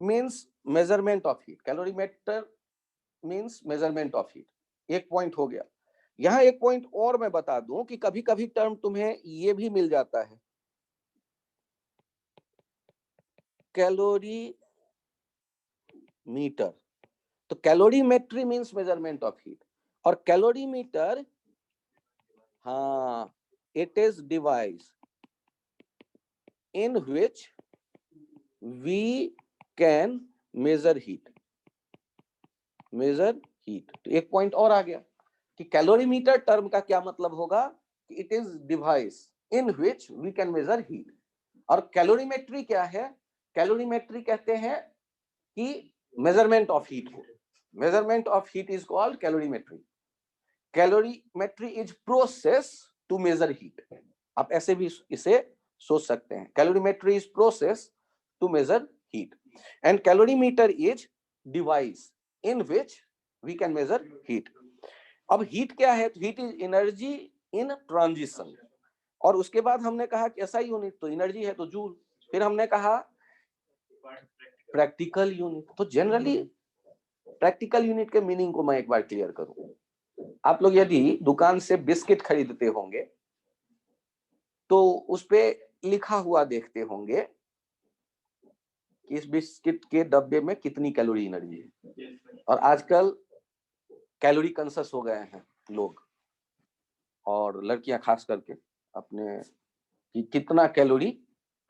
Means measurement of heat, calorimeter means measurement of heat. एक point हो गया। यहाँ एक पॉइंट और मैं बता दूं कि कभी कभी टर्म तुम्हें ये भी मिल जाता है, कैलोरी मीटर। तो calorimetry means measurement of heat, और कैलोरीमीटर, हाँ, it is device in which we can measure heat, measure heat. तो एक पॉइंट और आ गया कि कैलोरीमीटर टर्म का क्या मतलब होगा कि it is device in which we can measure heat. और कैलोरीमेट्री क्या है? कैलोरीमेट्री कहते हैं कि मेजरमेंट ऑफ हीट को, measurement of heat is called calorimetry. Calorimetry is process to measure heat. आप ऐसे भी इसे सोच सकते हैं, calorimetry is process to measure heat and calorimeter is device in which we can measure heat. अब heat क्या है? Heat is energy in transition. और उसके बाद हमने कहा कि एसआई यूनिट तो एनर्जी है तो जूल। फिर हमने कहा प्रैक्टिकल यूनिट। तो जनरली प्रैक्टिकल यूनिट के मीनिंग को मैं एक बार क्लियर करूं। आप लोग यदि दुकान से बिस्किट खरीदते होंगे तो उस पे लिखा हुआ देखते होंगे कि इस बिस्किट के डब्बे में कितनी कैलोरी एनर्जी है। और आजकल कैलोरी कॉन्शियस हो गए हैं लोग, और लड़कियां खास करके, अपने कि कितना कैलोरी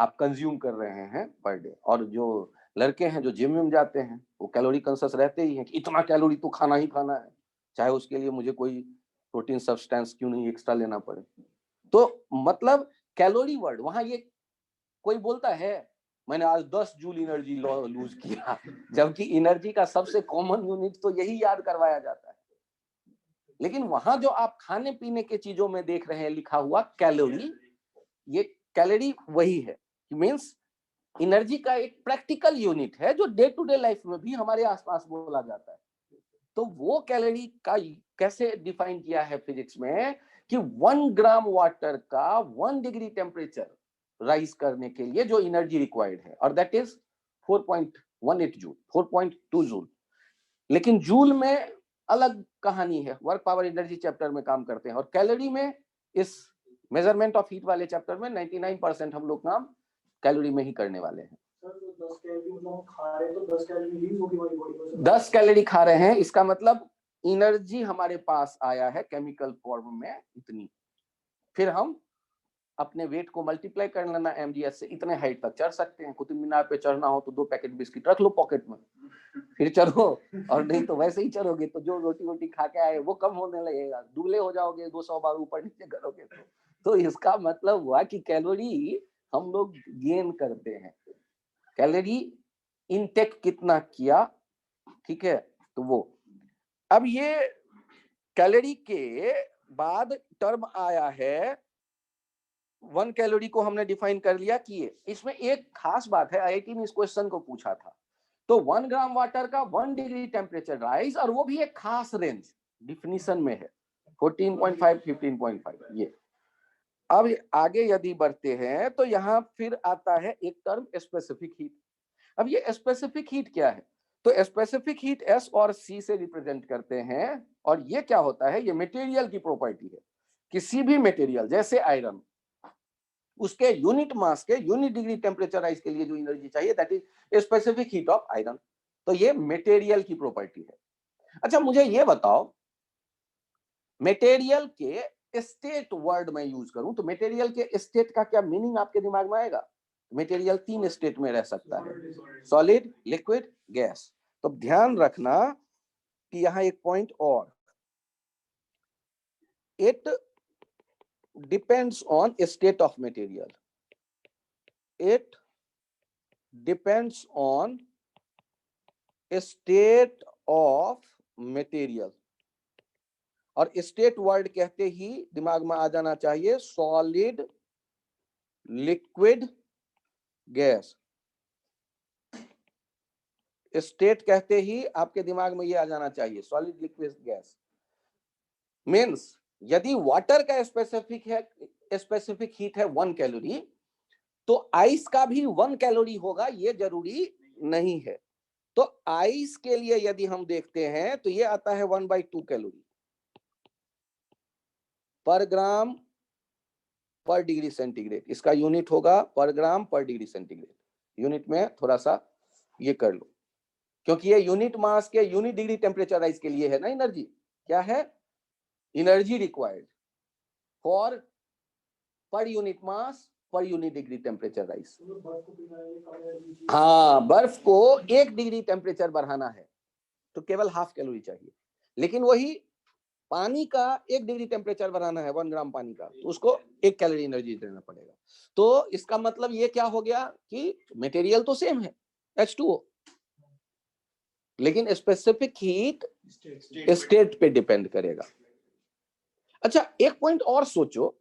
आप कंज्यूम कर रहे हैं पर डे। और जो लड़के हैं जो जिम में जाते हैं वो कैलोरी कॉन्शियस रहते ही हैं कि इतना कैलोरी तो खाना ही खाना है, चाहे उसके लिए मुझे कोई प्रोटीन सब्सटेंस क्यों नहीं एक्स्ट्रा लेना पड़े। तो मतलब कैलोरी वर्ड वहां, ये कोई बोलता है मैंने आज 10 जूल एनर्जी लूज किया, जबकि एनर्जी का सबसे कॉमन यूनिट तो यही याद करवाया जाता है। लेकिन वहां जो आप खाने पीने के चीजों में देख रहे हैं लिखा हुआ कैलोरी, ये कैलोरी वही है, मीन्स एनर्जी का एक प्रैक्टिकल यूनिट है जो डे टू डे लाइफ में भी हमारे आसपास बोला जाता है। तो वो कैलोरी का कैसे डिफाइन किया है फिजिक्स में कि 1 ग्राम वाटर का 1 डिग्री टेम्परेचर राइज करने के लिए जो एनर्जी रिक्वायर्ड है, और दैट इज 4.18 जूल, 4.2 जूल। लेकिन जूल में अलग कहानी है, वर्क पावर एनर्जी चैप्टर में काम करते हैं, और कैलोरी में इस मेजरमेंट ऑफ हीट वाले चैप्टर में 99% हम लोग काम कैलोरी में ही करने वाले हैं। 10 कैलोरी खा रहे हैं, इसका मतलब एनर्जी हमारे पास आया है केमिकल फॉर्म में इतनी। फिर हम अपने वेट को मल्टीप्लाई कर लेना एमजीएस से, इतने हाइट तक चढ़ सकते हैं। कुतुब मीनार पे चढ़ना हो तो 2 पैकेट बिस्किट रख लो पॉकेट में, फिर चढ़ो। और नहीं तो वैसे ही चढ़ोगे तो जो रोटी वोटी खा के आए वो कम होने लगेगा, दुबले हो जाओगे 200 बार ऊपर नीचे करोगे तो इसका मतलब हुआ कि कैलोरी हम लोग गेन करते हैं, कैलोरी इनटेक कितना किया, ठीक है। तो वो अब ये कैलोरी के बाद टर्म आया है 1 कैलोरी को हमने डिफाइन कर लिया कि इसमें एक खास बात है, आईआईटी ने इस क्वेश्चन को पूछा था। तो 1 ग्राम वाटर का 1 डिग्री टेम्परेचर राइज, और वो भी एक खास रेंज डिफिनीशन में है 14.5 15.5 ये। अब आगे यदि बढ़ते हैं तो यहाँ फिर आता है एक टर्म स्पेसिफिक हीट। अब ये स्पेसिफिक हीट क्या है? तो स्पेसिफिक हीट एस और सी से रिप्रेजेंट करते हैं, और ये क्या होता है? ये मटेरियल की प्रॉपर्टी है। किसी भी मटेरियल जैसे आयरन, उसके यूनिट मास के यूनिट डिग्री टेम्परेचर राइज के लिए जो एनर्जी चाहिए that is specific heat of iron. तो ये मटेरियल की प्रॉपर्टी है। अच्छा मुझे ये बताओ, मटेरियल के स्टेट वर्ड में यूज करूं तो मटेरियल के स्टेट का क्या मीनिंग आपके दिमाग में आएगा? मटेरियल 3 स्टेट में रह सकता है, सॉलिड, लिक्विड, गैस। तो ध्यान रखना कि यहां एक पॉइंट और, it depends on state of material, it depends on state of material. और स्टेट वर्ड कहते ही दिमाग में आ जाना चाहिए सॉलिड, लिक्विड, गैस। स्टेट कहते ही आपके दिमाग में ये आ जाना चाहिए सॉलिड, लिक्विड, गैस। मीन्स यदि वाटर का स्पेसिफिक हीट है 1 कैलोरी, तो आइस का भी 1 कैलोरी होगा, ये जरूरी नहीं है। तो आइस के लिए यदि हम देखते हैं तो ये आता है 1/2 कैलोरी पर ग्राम पर डिग्री सेंटीग्रेड। इसका यूनिट होगा पर ग्राम पर डिग्री सेंटीग्रेड। यूनिट में थोड़ा सा ये कर लो, क्योंकि ये यूनिट मास के यूनिट डिग्री टेम्परेचर राइज के लिए है ना। एनर्जी क्या है? Energy required for per unit mass per unit degree temperature rise. हाँ, बर्फ को 1 डिग्री टेम्परेचर बढ़ाना है तो केवल ½ कैलोरी चाहिए, लेकिन वही पानी का 1 डिग्री टेम्परेचर बढ़ाना है 1 ग्राम पानी का, तो उसको 1 कैलोरी एनर्जी देना पड़ेगा। तो इसका मतलब ये क्या हो गया कि मटेरियल तो सेम है H2O, लेकिन स्पेसिफिक हीट स्टेट पे डिपेंड करेगा। अच्छा, एक पॉइंट और सोचो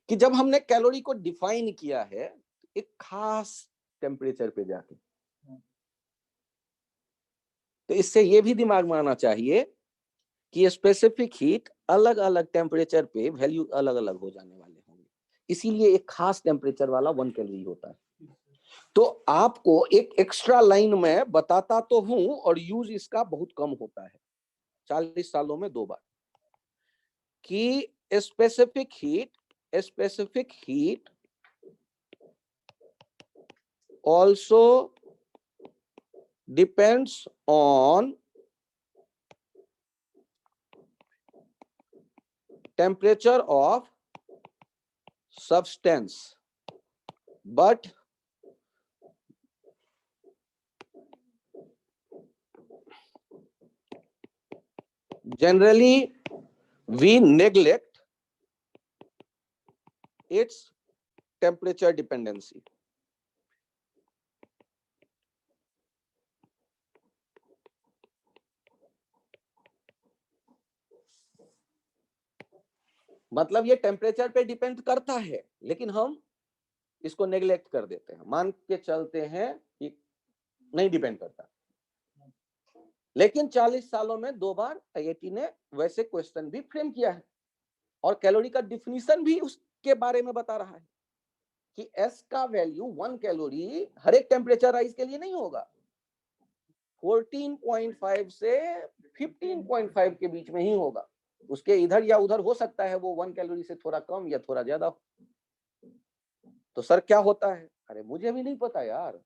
कि जब हमने कैलोरी को डिफाइन किया है एक खास टेम्परेचर पे जाके, तो इससे ये भी दिमाग में आना चाहिए कि स्पेसिफिक हीट अलग अलग टेम्परेचर पे वैल्यू अलग अलग हो जाने वाले होंगे, इसीलिए एक खास टेम्परेचर वाला 1 कैलोरी होता है। तो आपको एक एक्स्ट्रा लाइन में बताता तो हूं और यूज इसका बहुत कम होता है 40 सालों में 2 बार, कि specific heat also depends on temperature of substance, but generally we neglect its temperature dependency. मतलब ये टेम्परेचर पे डिपेंड करता है, लेकिन हम इसको नेग्लेक्ट कर देते हैं, मान के चलते हैं कि नहीं डिपेंड करता। लेकिन 40 सालों में 2 बार आईआईटी ने वैसे क्वेश्चन भी फ्रेम किया है और कैलोरी का डिफिनीशन भी उसके बारे में बता रहा है कि एस का वैल्यू 1 कैलोरी हर एक टेम्परेचर राइज के लिए नहीं होगा, 14.5 से 15.5 के बीच में ही होगा। उसके इधर या उधर हो सकता है, वो 1 कैलोरी से थोड़ा कम या थोड़ा ज्यादा हो। तो सर क्या होता है? अरे मुझे भी नहीं पता यार।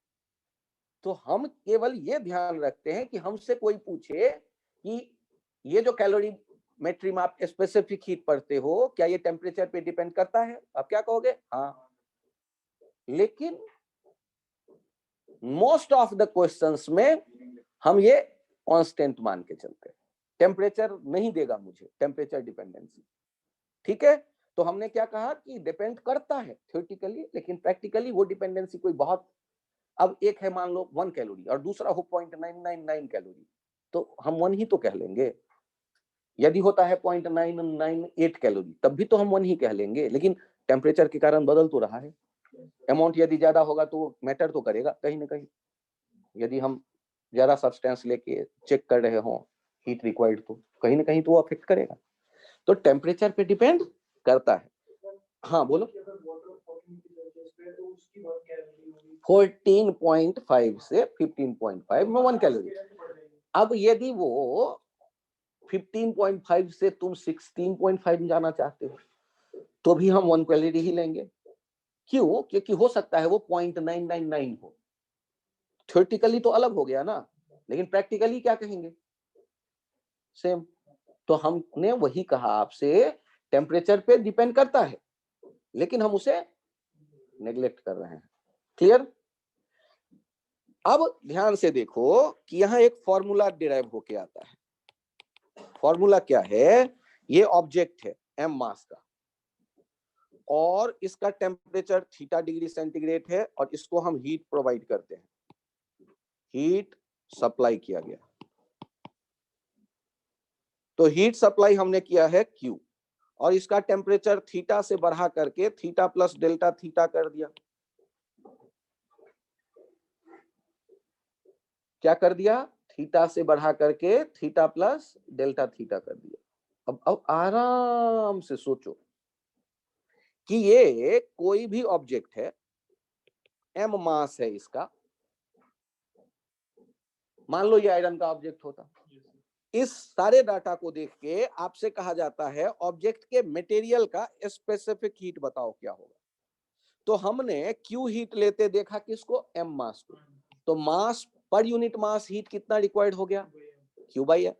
तो हम केवल ये ध्यान रखते हैं कि हमसे कोई पूछे कि ये जो कैलोरी मेट्री में आप स्पेसिफिक हीट पढ़ते हो, क्या ये टेम्परेचर पे डिपेंड करता है? आप क्या कहोगे? हाँ। लेकिन मोस्ट ऑफ द क्वेश्चंस में हम ये कांस्टेंट मान के चलते हैं, टेम्परेचर नहीं देगा मुझे टेम्परेचर डिपेंडेंसी। ठीक है, तो हमने क्या कहा कि डिपेंड करता है थ्योरेटिकली, लेकिन प्रैक्टिकली वो डिपेंडेंसी कोई बहुत, अब एक है मान लो 1 कैलोरी और दूसरा हो 0.999 कैलोरी, तो हम 1 ही तो कह लेंगे। यदि होता है 0.998 कैलोरी तब भी तो हम 1 ही कह लेंगे, लेकिन टेम्परेचर के कारण बदल तो रहा है। अमाउंट यदि ज्यादा होगा तो मैटर तो करेगा कहीं ना कहीं। यदि हम ज्यादा सब्सटेंस लेके चेक कर रहे हो हीट रिक्वायर्ड, तो कहीं ना कहीं तो वो अफेक्ट करेगा। तो टेम्परेचर पे डिपेंड करता है। हाँ बोलो। 14.5 से 15.5 में 1 कैलोरी। अब यदि वो 15.5 से तुम 16.5 में जाना चाहते हो तो भी हम 1 कैलोरी ही लेंगे। क्यों? क्योंकि हो सकता है वो 0.999 हो। थ्योरेटिकली तो अलग हो गया ना, लेकिन प्रैक्टिकली क्या कहेंगे? सेम। तो हमने वही कहा आपसे, टेम्परेचर पे डिपेंड करता है लेकिन हम उसे नेग्लेक्ट कर रहे हैं। क्लियर? अब ध्यान से देखो कि यहां एक फॉर्मूला डिराइव होके आता है। फॉर्मूला क्या है? ये ऑब्जेक्ट है m मास का और इसका टेम्परेचर थीटा डिग्री सेंटीग्रेड है और इसको हम हीट प्रोवाइड करते हैं, हीट सप्लाई किया गया। तो हीट सप्लाई हमने किया है Q और इसका टेम्परेचर थीटा से बढ़ा करके थीटा प्लस डेल्टा थीटा कर दिया। क्या कर दिया? थीटा से बढ़ा करके थीटा प्लस डेल्टा थीटा कर दिया। अब आराम से सोचो कि ये कोई भी ऑब्जेक्ट है, m मास है इसका, मान लो ये आयरन का ऑब्जेक्ट होता, इस सारे डाटा को देख के आपसे कहा जाता है ऑब्जेक्ट के मटेरियल का स्पेसिफिक हीट बताओ क्या होगा। तो हमने क्यू हीट लेते देखा किसको, एम मास को, तो मास पर यूनिट मास हीट कितना रिक्वायर्ड हो गया, क्यू बाई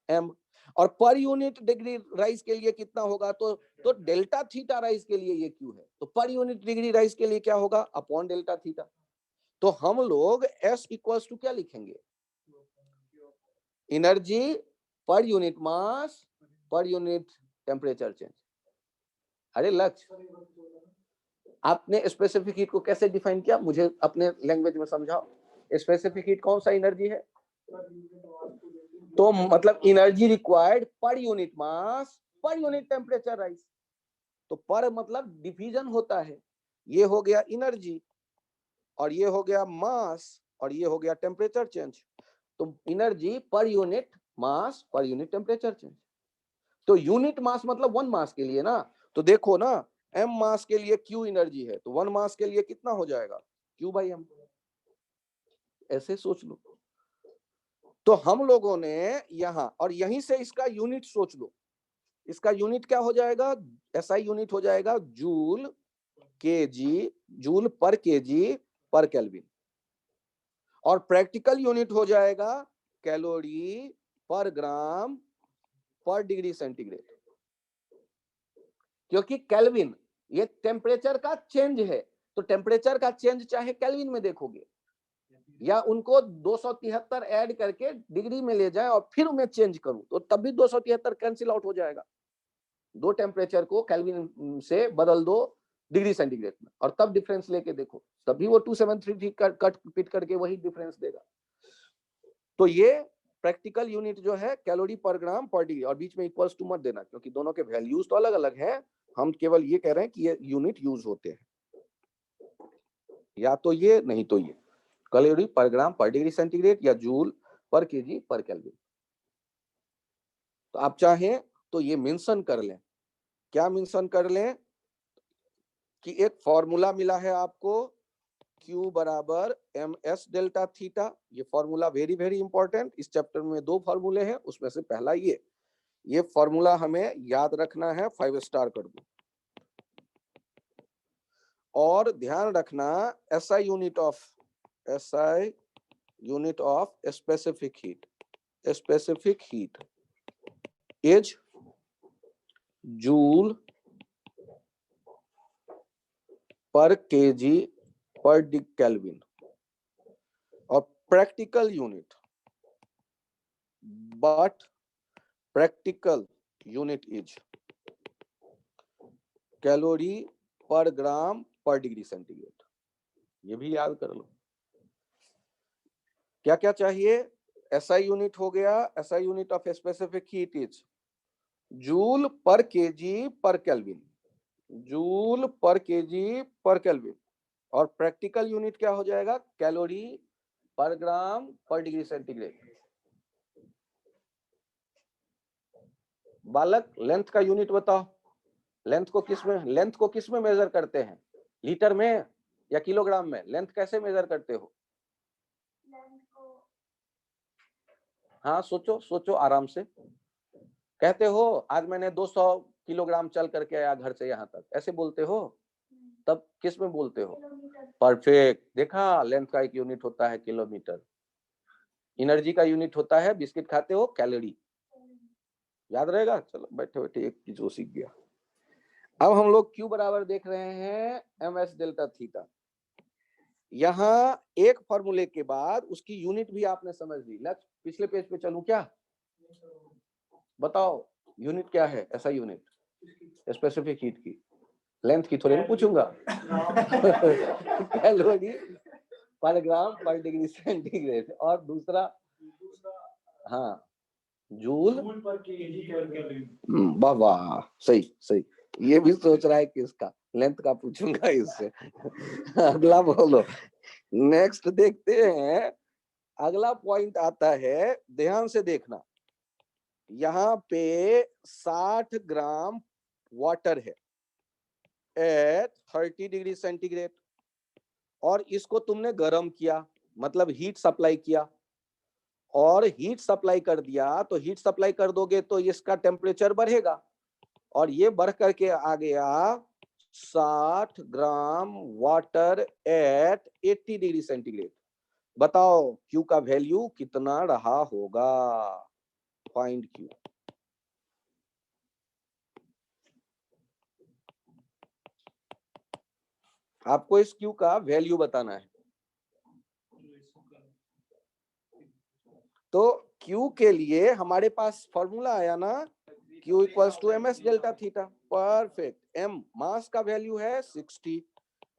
एम। और पर यूनिट डिग्री राइज के लिए कितना होगा, तो डेल्टा थीटा राइज के लिए ये क्यू है, तो पर यूनिट डिग्री राइज के लिए क्या होगा, अपॉन डेल्टा थीटा। तो हम लोग एस इक्वल्स टू क्या लिखेंगे, energy per unit mass per unit temperature change. अरे लक्ष्य, आपने स्पेसिफिक हीट को कैसे डिफाइन किया, मुझे अपने लैंग्वेज में समझाओ। स्पेसिफिक हीट कौन सा एनर्जी है, तो मतलब energy required per unit mass per unit temperature rise. तो पर मतलब डिवीजन होता है, ये हो गया एनर्जी और ये हो गया मास और ये हो गया टेम्परेचर चेंज। तो energy per unit mass per unit temperature change. तो यूनिट मास मतलब वन मास के लिए ना, तो देखो ना एम मास के लिए क्यू एनर्जी है, तो वन मास के लिए कितना हो जाएगा, क्यू बाई एम। ऐसे सोच लो। तो हम लोगों ने यहां और यहीं से इसका यूनिट सोच लो, इसका यूनिट क्या हो जाएगा, एसआई यूनिट हो जाएगा जूल केजी, जूल पर केजी पर केल्विन। और प्रैक्टिकल यूनिट हो जाएगा कैलोरी पर ग्राम पर डिग्री सेंटीग्रेड, क्योंकि केल्विन ये टेम्परेचर का चेंज है, तो टेम्परेचर का चेंज चाहे केल्विन में देखोगे या उनको 273 ऐड करके डिग्री में ले जाए और फिर उन्हें चेंज करूं, तो तब भी 273 कैंसिल आउट हो जाएगा। दो टेम्परेचर को केल्विन से बदल दो डिग्री सेंटीग्रेड में और तब डिफरेंस लेके देखो, तभी वो 273 कट पिट करके वही डिफरेंस देगा। तो ये प्रैक्टिकल यूनिट जो है कैलोरी पर ग्राम पर डिग्री, और बीच में इक्वल्स टू मत देना क्योंकि दोनों के वैल्यूज तो अलग अलग है, हम केवल ये कह रहे हैं कि ये यूनिट यूज होते हैं, या तो ये नहीं तो ये कैलोरी पर ग्राम पर डिग्री सेंटीग्रेड या जूल पर केजी पर केल्विन। तो आप चाहें तो ये मेंशन कर लें, क्या मेंशन कर लें कि एक फॉर्मूला मिला है आपको Q बराबर एम एस डेल्टा थीटा। ये फॉर्मूला वेरी वेरी इंपॉर्टेंट, इस चैप्टर में दो फॉर्मूले हैं, उसमें से पहला ये फॉर्मूला हमें याद रखना है, 5 स्टार कर दो। और ध्यान रखना SI unit of specific heat is joule पर केजी पर केल्विन, और प्रैक्टिकल यूनिट इज कैलोरी पर ग्राम पर डिग्री सेंटीग्रेड। ये भी याद कर लो। क्या क्या चाहिए, SI यूनिट हो गया, SI unit of specific heat is joule पर केजी पर केल्विन, जूल पर केजी पर केल्विन। और प्रैक्टिकल यूनिट क्या हो जाएगा, कैलोरी पर ग्राम पर डिग्री सेंटीग्रेड। बालक लेंथ का यूनिट बताओ, लेंथ को किस में मेजर करते हैं, लीटर में या किलोग्राम में, लेंथ कैसे मेजर करते हो, हाँ सोचो सोचो आराम से। कहते हो आज मैंने 200 किलोग्राम चल करके आया घर से यहाँ तक, ऐसे बोलते हो, तब किस में बोलते हो, परफेक्ट। देखा, लेंथ का एक यूनिट होता है किलोमीटर, एनर्जी का यूनिट होता है, बिस्किट खाते हो कैलोरी, याद रहेगा। चलो बैठे बैठे एक चीज वो सीख गया। अब हम लोग Q बराबर देख रहे हैं ms डेल्टा थीटा। यहाँ एक फॉर्मूले के बाद उसकी यूनिट भी आपने समझ ली। लक्ष्य पिछले पेज पे चलूं क्या, बताओ यूनिट क्या है, ऐसा यूनिट स्पेसिफिक हीट की, लेंथ की थोड़ी नहीं पूछूंगा कैलोरी पर ग्राम पर डिग्री सेंटीग्रेड, और दूसरा हाँ जूल पर केजी। वाह वाह, सही सही। ये भी सोच रहा है कि इसका लेंथ का पूछूंगा इससे अगला बोलो। नेक्स्ट देखते हैं, अगला पॉइंट आता है, ध्यान से देखना। यहाँ पे 60 ग्राम वाटर है एट 30 डिग्री सेंटीग्रेड, और इसको तुमने गर्म किया, मतलब हीट सप्लाई किया। और हीट सप्लाई कर दिया, तो हीट सप्लाई कर दोगे तो इसका टेम्परेचर बढ़ेगा, और ये बढ़ करके आ गया 60 gram water at 80 degree centigrade. बताओ क्यू का वैल्यू कितना रहा होगा? Find Q. आपको इस क्यू का वैल्यू बताना है। तो क्यू के लिए हमारे पास फॉर्मूला आया ना, Q equals to ms delta theta. Perfect. m mass का वैल्यू है 60,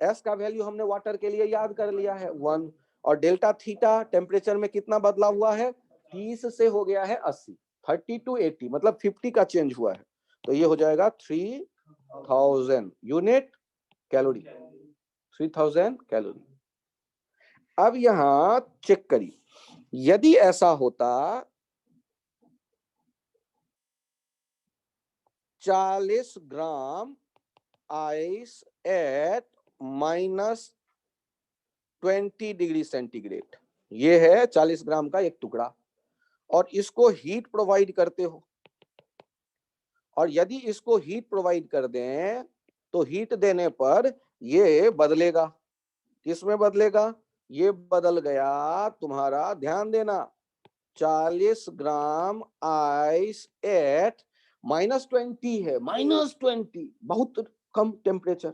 s का वैल्यू हमने वाटर के लिए याद कर लिया है 1, और डेल्टा थीटा टेम्परेचर में कितना बदला हुआ है? 30 से हो गया है 80, 30 to 80 मतलब 50 का चेंज हुआ है। तो ये हो जाएगा 3000 यूनिट कैलोरी, 3000 कैलोरी। अब यहां चेक करिए, यदि ऐसा होता 40 gram ice eight -20 degree centigrade, ये है 40 ग्राम का एक टुकड़ा, और इसको हीट प्रोवाइड करते हो, और यदि इसको हीट प्रोवाइड कर दें तो हीट देने पर ये बदलेगा। किसमें बदलेगा? ये बदल गया तुम्हारा, ध्यान देना, 40 ग्राम आइस एट -20 है, -20 बहुत कम टेम्परेचर।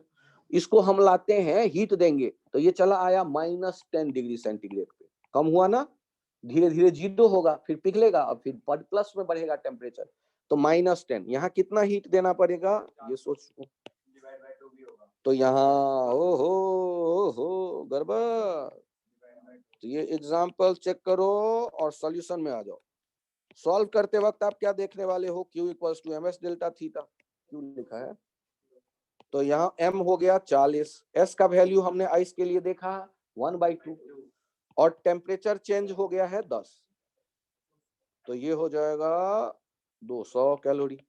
इसको हम लाते हैं, हीट देंगे तो ये चला आया -10 डिग्री सेंटीग्रेड पे। कम हुआ ना, धीरे धीरे 0 होगा, फिर पिघलेगा और फिर प्लस में बढ़ेगा टेम्परेचर। तो -10, यहाँ कितना हीट देना पड़ेगा ये सोचो। तो यहाँ ओहो गड़बड़। तो ये एग्जाम्पल चेक करो और सॉल्यूशन में आ जाओ। सॉल्व करते वक्त आप क्या देखने वाले हो? Q equals to ms delta theta, Q लिखा है। तो यहाँ m हो गया 40, s का वैल्यू हमने आइस के लिए देखा 1/2, और टेम्परेचर चेंज हो गया है 10, तो ये हो जाएगा 200 कैलोरी।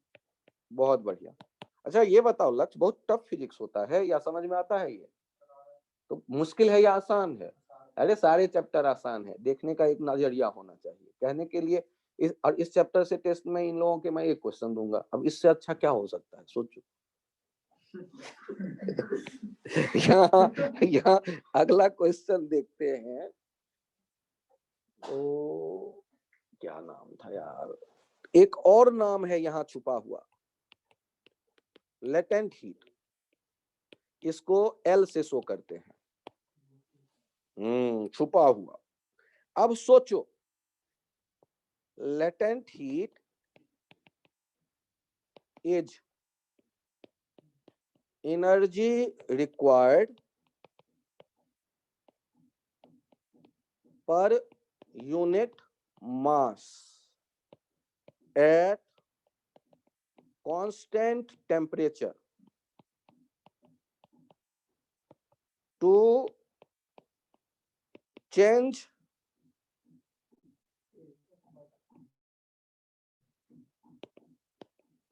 बहुत बढ़िया। अच्छा ये बताओ लक्ष्य, बहुत टफ फिजिक्स होता है या समझ में आता है? ये तो मुश्किल है या आसान है? अरे सारे चैप्टर आसान है, देखने का एक नजरिया होना चाहिए कहने के लिए। इस चैप्टर से टेस्ट में इन लोगों के मैं एक क्वेश्चन दूंगा, अब इससे अच्छा क्या हो सकता है सोचो। यहाँ अगला क्वेश्चन देखते हैं। तो क्या नाम था यार, एक और नाम है यहाँ छुपा हुआ, लेटेंट हीट, इसको L से शो करते हैं। छुपा हुआ। अब सोचो, latent heat is energy required per unit mass at constant temperature to change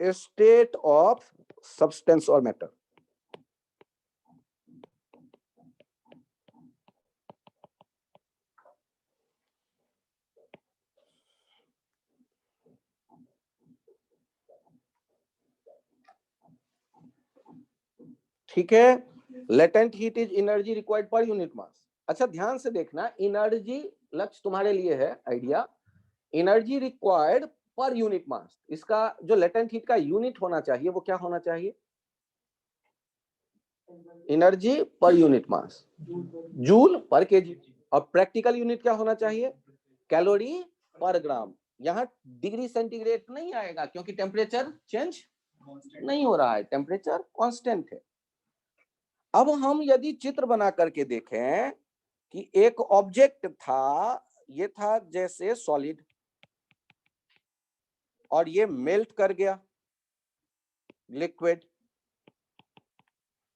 a state of substance or matter. ठीक है, latent heat is energy required per unit mass. अच्छा ध्यान से देखना, एनर्जी लक्ष्य तुम्हारे लिए है idea, energy required per unit mass. इसका जो लेटेंट हीट का यूनिट होना चाहिए वो क्या होना चाहिए? Energy per unit mass, joule पर केजी। और प्रैक्टिकल यूनिट क्या होना चाहिए? कैलोरी पर ग्राम। यहाँ डिग्री सेंटीग्रेड नहीं आएगा क्योंकि टेम्परेचर चेंज नहीं हो रहा है, टेम्परेचर कांस्टेंट है। अब हम यदि चित्र बना करके देखें कि एक ऑब्जेक्ट था, ये था जैसे सॉलिड, और ये मेल्ट कर गया लिक्विड।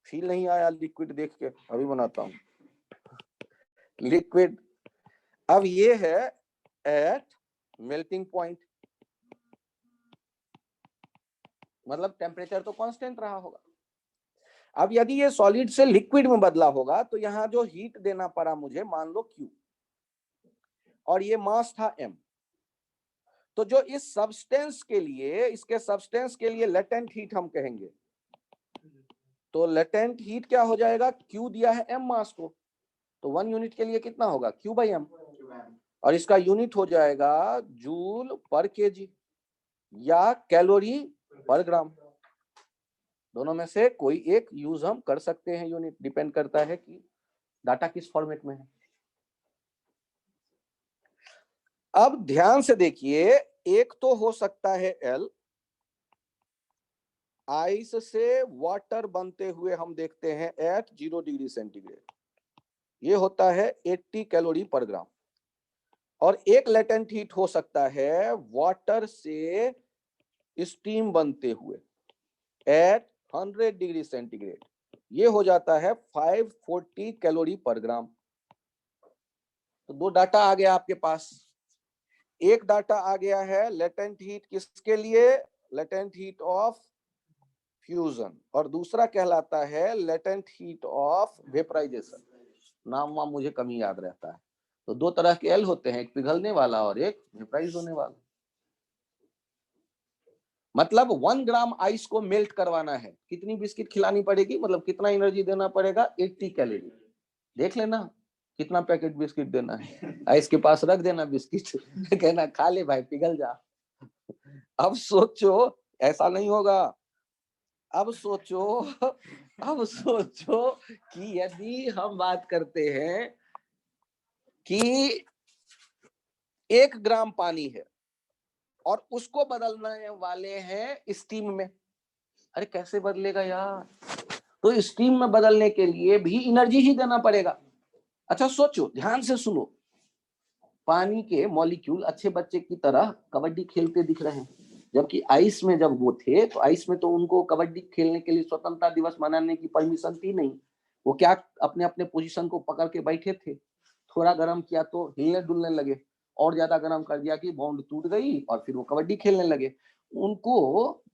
फील नहीं आया लिक्विड देख के? अभी बनाता हूं लिक्विड। अब ये है एट मेल्टिंग पॉइंट, मतलब टेम्परेचर तो कांस्टेंट रहा होगा। अब यदि ये सॉलिड से लिक्विड में बदला होगा तो यहाँ जो हीट देना पड़ा मुझे, मान लो Q, और ये मास था M, तो जो इस सब्सटेंस के लिए, इसके सब्सटेंस के लिए लेटेंट हीट हम कहेंगे, तो लेटेंट हीट क्या हो जाएगा, Q दिया है m मास को, तो 1 यूनिट के लिए कितना होगा, Q/m, और इसका यूनिट हो जाएगा जूल पर केजी या कैलोरी पर ग्राम। दोनों में से कोई एक यूज हम कर सकते हैं यूनिट, डिपेंड करता है कि डाटा किस फॉर्मेट में है। अब ध्यान से देखिए, एक तो हो सकता है एल, आइस से वाटर बनते हुए हम देखते हैं एट 0 डिग्री सेंटीग्रेड, ये होता है 80 कैलोरी पर ग्राम। और एक लेटेंट हीट हो सकता है वाटर से स्टीम बनते हुए एट 100 डिग्री सेंटीग्रेड, ये हो जाता है 540 कैलोरी पर ग्राम। तो दो डाटा आ गया आपके पास। एक डाटा आ गया है लेटेंट हीट किसके लिए, लेटेंट हीट ऑफ फ्यूजन, और दूसरा कहलाता है लेटेंट हीट ऑफ वेपराइजेशन। नाम वाम मुझे कम ही याद रहता है। तो दो तरह के एल होते हैं, एक पिघलने वाला और एक वेपराइज होने वाला। मतलब 1 ग्राम आइस को मेल्ट करवाना है, कितनी बिस्किट खिलानी पड़ेगी, मतलब कितना एनर्जी देना पड़ेगा, 80 कैलोरी। देख लेना कितना पैकेट बिस्किट देना है, आइस के पास रख देना बिस्किट, कहना खा ले भाई पिघल जा। अब सोचो ऐसा नहीं होगा। अब सोचो कि यदि हम बात करते हैं कि 1 ग्राम पानी है और उसको बदलने वाले हैं स्टीम में, अरे कैसे बदलेगा यार, तो स्टीम में बदलने के लिए भी एनर्जी ही देना पड़ेगा। अच्छा सोचो, ध्यान से सुनो, पानी के मॉलिक्यूल अच्छे बच्चे की तरह कबड्डी खेलते दिख रहे हैं, जबकि आइस में जब वो थे तो आइस में तो उनको कबड्डी खेलने के लिए स्वतंत्रता दिवस मनाने की परमिशन थी नहीं। वो क्या अपने अपने पोजीशन को पकड़ के बैठे थे, थोड़ा गर्म किया तो हिलने डुलने लगे, और ज्यादा गर्म कर दिया कि बाउंड टूट गई और फिर वो कबड्डी खेलने लगे। उनको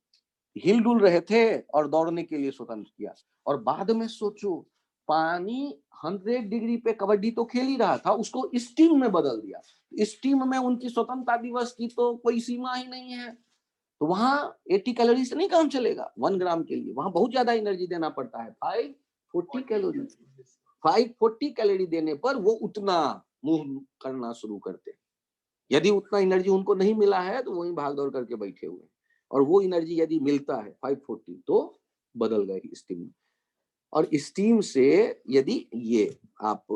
हिल डुल रहे थे और दौड़ने के लिए स्वतंत्र किया। और बाद में सोचो, पानी 100 डिग्री पे कबड्डी तो खेल ही रहा था, उसको स्टीम में बदल दिया। स्टीम में उनकी स्वतंत्रता दिवस की तो कोई सीमा ही नहीं है। तो वहां 80 कैलोरी से नहीं काम चलेगा 1 ग्राम के लिए, वहां बहुत ज्यादा एनर्जी देना पड़ता है, 540 कैलोरी। 540 कैलोरी देने पर वो उतना मूव करना शुरू करते हैं। यदि उतना एनर्जी उनको नहीं मिला है तो वहीं भाग दौड़ करके बैठे हुए, और वो एनर्जी यदि मिलता है 540 तो बदल गए स्टीम में। और स्टीम से यदि ये आप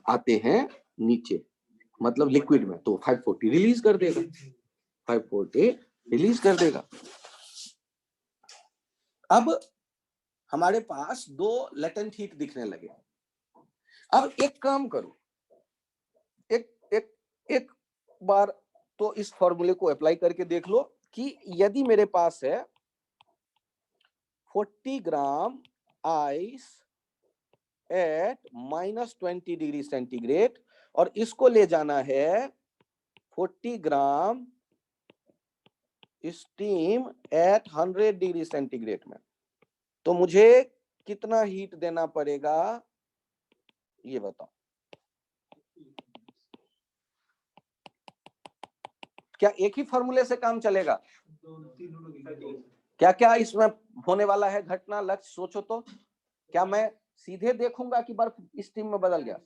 आते हैं नीचे, मतलब लिक्विड में, तो 540 रिलीज कर देगा, 540 रिलीज कर देगा। अब हमारे पास दो लेटेंट हीट दिखने लगे। अब एक काम करो, एक बार तो इस फॉर्मूले को अप्लाई करके देख लो कि यदि मेरे पास है 40 gram ice eight -20 degree centigrade और इसको ले जाना है 40 ग्राम स्टीम एट 100 डिग्री सेंटीग्रेड में, तो मुझे कितना हीट देना पड़ेगा ये बताओ। क्या एक ही फॉर्मूले से काम चलेगा? क्या क्या इसमें होने वाला है घटना, लक्ष्य सोचो तो। क्या मैं सीधे देखूंगा कि बर्फ स्टीम में बदल गया?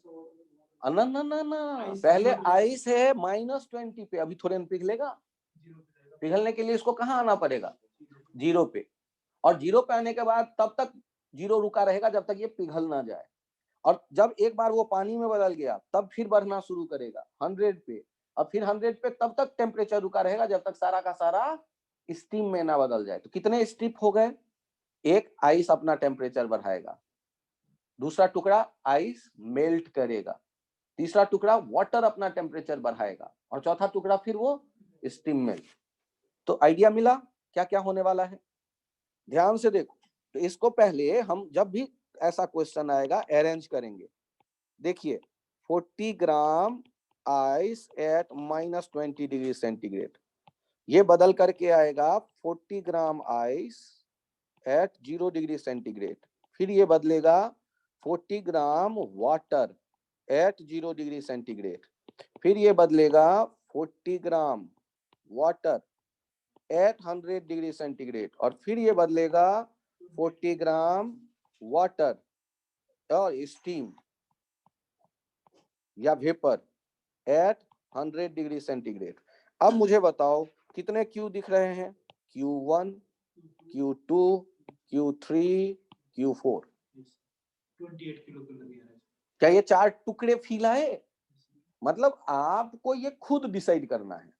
ना ना ना ना, पहले आइस है -20 पे, अभी थोड़े पिघलेगा। पिघलने के लिए इसको कहाँ आना पड़ेगा? 0 पे, और 0 पे आने के बाद तब तक 0 रुका रहेगा जब तक ये पिघल ना जाए। और जब एक बार वो पानी में बदल गया तब फिर बढ़ना शुरू करेगा 100 पे, और फिर 100 पे तब तक टेम्परेचर रुका रहेगा जब तक सारा का सारा स्टीम में ना बदल जाए। तो कितने स्टेप हो गए? एक, आइस अपना टेम्परेचर बढ़ाएगा, दूसरा टुकड़ा आइस मेल्ट करेगा, तीसरा टुकड़ा वाटर अपना टेम्परेचर बढ़ाएगा, और चौथा टुकड़ा फिर वो स्टीम मेल्ट। तो आइडिया मिला क्या क्या होने वाला है? ध्यान से देखो। तो इसको पहले हम जब भी ऐसा क्वेश्चन आएगा अरेंज करेंगे। देखिए 40 gram ice eight -20 degree centigrade, ये बदल करके आएगा 40 gram ice eight 0 degree centigrade, फिर ये बदलेगा 40 gram water at 0 degree centigrade, फिर ये बदलेगा 40 gram water at 100 degree centigrade, और फिर ये बदलेगा 40 ग्राम वाटर और स्टीम या वेपर एट 100 डिग्री सेंटीग्रेड। अब मुझे बताओ कितने क्यू दिख रहे हैं? Q1, Q2, Q3, Q4। 28 kilo calorie है। क्या ये 4 टुकड़े फील आए? मतलब आपको ये खुद डिसाइड करना है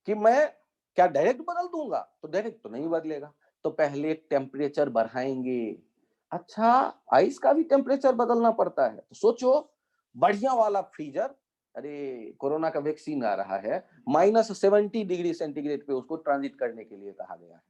कि मैं क्या डायरेक्ट बदल दूंगा, तो डायरेक्ट तो नहीं बदलेगा, तो पहले टेम्परेचर बढ़ाएंगे। अच्छा, आइस का भी टेम्परेचर बदलना पड़ता है, तो सोचो बढ़िया वाला फ्रीजर, अरे कोरोना का वैक्सीन आ रहा है, -70 डिग्री सेंटीग्रेड पे उसको ट्रांजिट करने के लिए कहा गया है।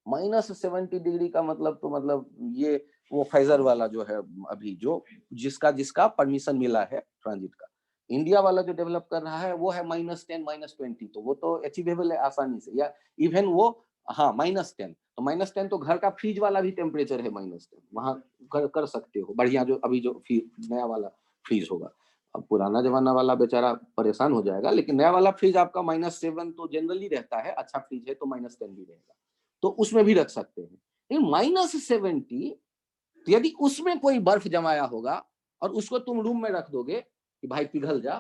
-70 डिग्री का मतलब तो मतलब ये वो फाइजर वाला जो है अभी जो जिसका जिसका परमिशन मिला है ट्रांजिट का, इंडिया वाला जो डेवलप कर रहा है वो है -10 -20, तो वो तो अचीवेबल है आसानी से, या इवन वो हाँ -10, तो -10 तो घर का फ्रिज वाला भी टेम्परेचर है -10, वहां कर सकते हो बढ़िया, जो अभी जो नया वाला फ्रिज होगा। अब पुराना जमाना वाला बेचारा परेशान हो जाएगा, लेकिन नया वाला फ्रिज आपका -7 तो जनरली रहता है, अच्छा फ्रिज है तो -10 भी रहेगा, तो उसमें भी रख सकते हैं। लेकिन -70, यदि उसमें कोई बर्फ जमाया होगा और उसको तुम रूम में रख दोगे कि भाई पिघल जा,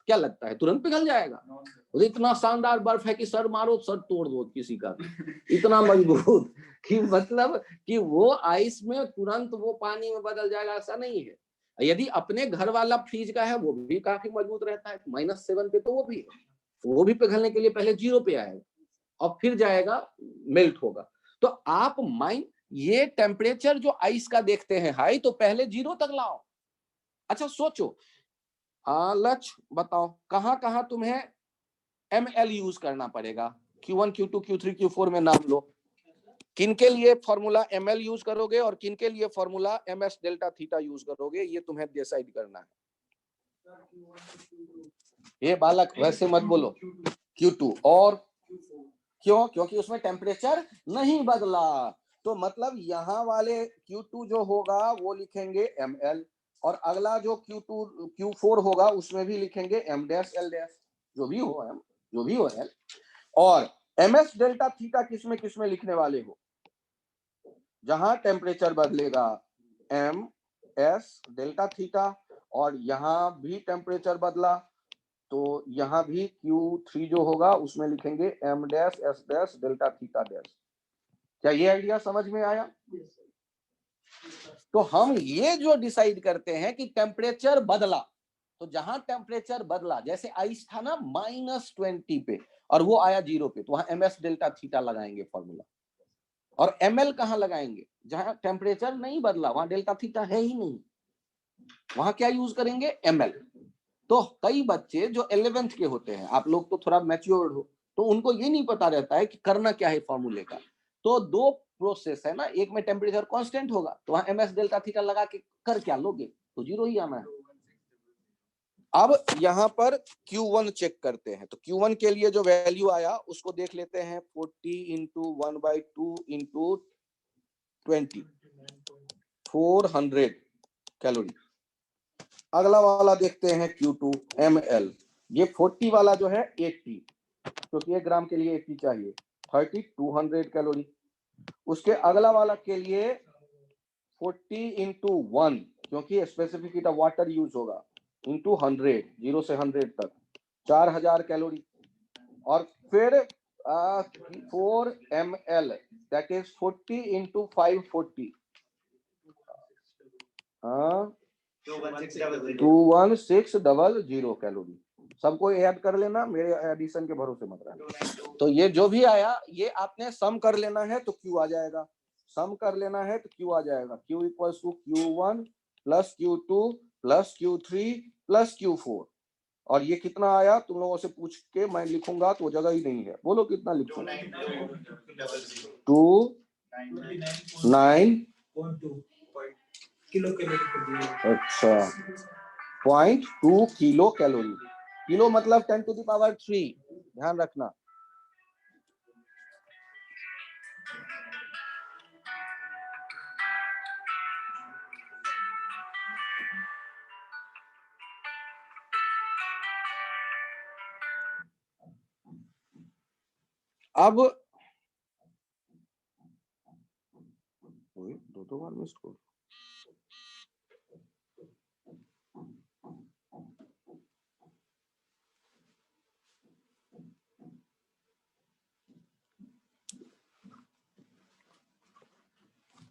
क्या लगता है तुरंत पिघल जाएगा? और इतना शानदार बर्फ है कि सर मारो सर तोड़ दो किसी का, इतना मजबूत कि मतलब कि वो आइस में तुरंत वो पानी में बदल जाएगा, ऐसा नहीं है। यदि अपने घर वाला फ्रिज का है वो भी काफी मजबूत रहता है, -7 पे तो वो भी पिघलने के लिए पहले 0 पे आएगा और फिर जाएगा मेल्ट होगा। तो आप माइंड ये टेम्परेचर जो आइस का देखते हैं हाई, तो पहले 0 तक लाओ। अच्छा सोचो, लक्ष्य बताओ कहां कहां तुम्हें ml यूज करना पड़ेगा? Q1, Q2, Q3, Q4 में नाम लो, किन के लिए फॉर्मूला ml यूज करोगे और किन के लिए formula ms delta theta use करोगे, ये तुम्हें डिसाइड करना है। ये बालक वैसे मत बोलो, Q2 और क्यों? क्योंकि उसमें टेम्परेचर नहीं बदला, तो मतलब यहाँ वाले Q2 जो होगा वो लिखेंगे ml, और अगला जो Q2 Q4 होगा उसमें भी लिखेंगे m डैश l डैश, जो भी हो m, जो भी हो l। और ms डेल्टा थीटा किसमें लिखने वाले हो? जहां टेम्परेचर बदलेगा m s डेल्टा थीटा, और यहां भी टेम्परेचर बदला तो यहाँ भी Q3 जो होगा उसमें लिखेंगे m dash s dash delta theta dash. क्या ये आइडिया समझ में आया? तो हम ये जो डिसाइड करते हैं कि टेम्परेचर बदला, तो जहां टेम्परेचर बदला, जैसे आइस था ना -20 पे और वो आया 0 पे, तो वहां ms डेल्टा थीटा लगाएंगे फॉर्मूला, और ml कहां लगाएंगे? जहां टेम्परेचर नहीं बदला, वहां डेल्टा थीटा है ही नहीं, वहां क्या यूज करेंगे? ml। तो कई बच्चे जो 11th के होते हैं, आप लोग तो थोड़ा मैच्योर्ड हो, तो उनको ये नहीं पता रहता है कि करना क्या है फॉर्मूले का। तो दो प्रोसेस है ना, एक में टेम्परेचर कांस्टेंट होगा तो वहां ms डेल्टा थीटा लगा के कर क्या लोगे, तो 0 ही आना है। अब यहाँ पर Q1 चेक करते हैं, तो Q1 के लिए जो वैल्यू आया उसको देख लेते हैं, 40 इंटू 1/2 इंटू 20, 400 कैलोरी। अगला वाला देखते हैं Q2 ml, ये 40 वाला जो है 80, क्योंकि 1 ग्राम के लिए 80 चाहिए, 30 200 कैलोरी। उसके अगला वाला के लिए 40 इंटू 1, क्योंकि specific heat of water use होगा, इंटू 100, 0 से 100 तक 4000 कैलोरी। और फिर 4 ml, that is 40 into 540, 21600 calorie. सबको ऐड कर लेना, मेरे एडिशन के भरोसे मत रहना। तो ये जो भी आया ये आपने सम कर लेना है तो Q आ जाएगा, सम कर लेना है तो Q आ जाएगा, Q equals to Q1 plus Q2 plus Q3 plus Q4। और ये कितना आया तुम लोगों से पूछ के मैं लिखूंगा तो जगह ही नहीं है, बोलो कितना लिखूं? 229 किलो कैलोरी। अच्छा 0.2 किलो कैलोरी, किलो मतलब 10⁻3, ध्यान रखना। अब दो बार मिस कॉल।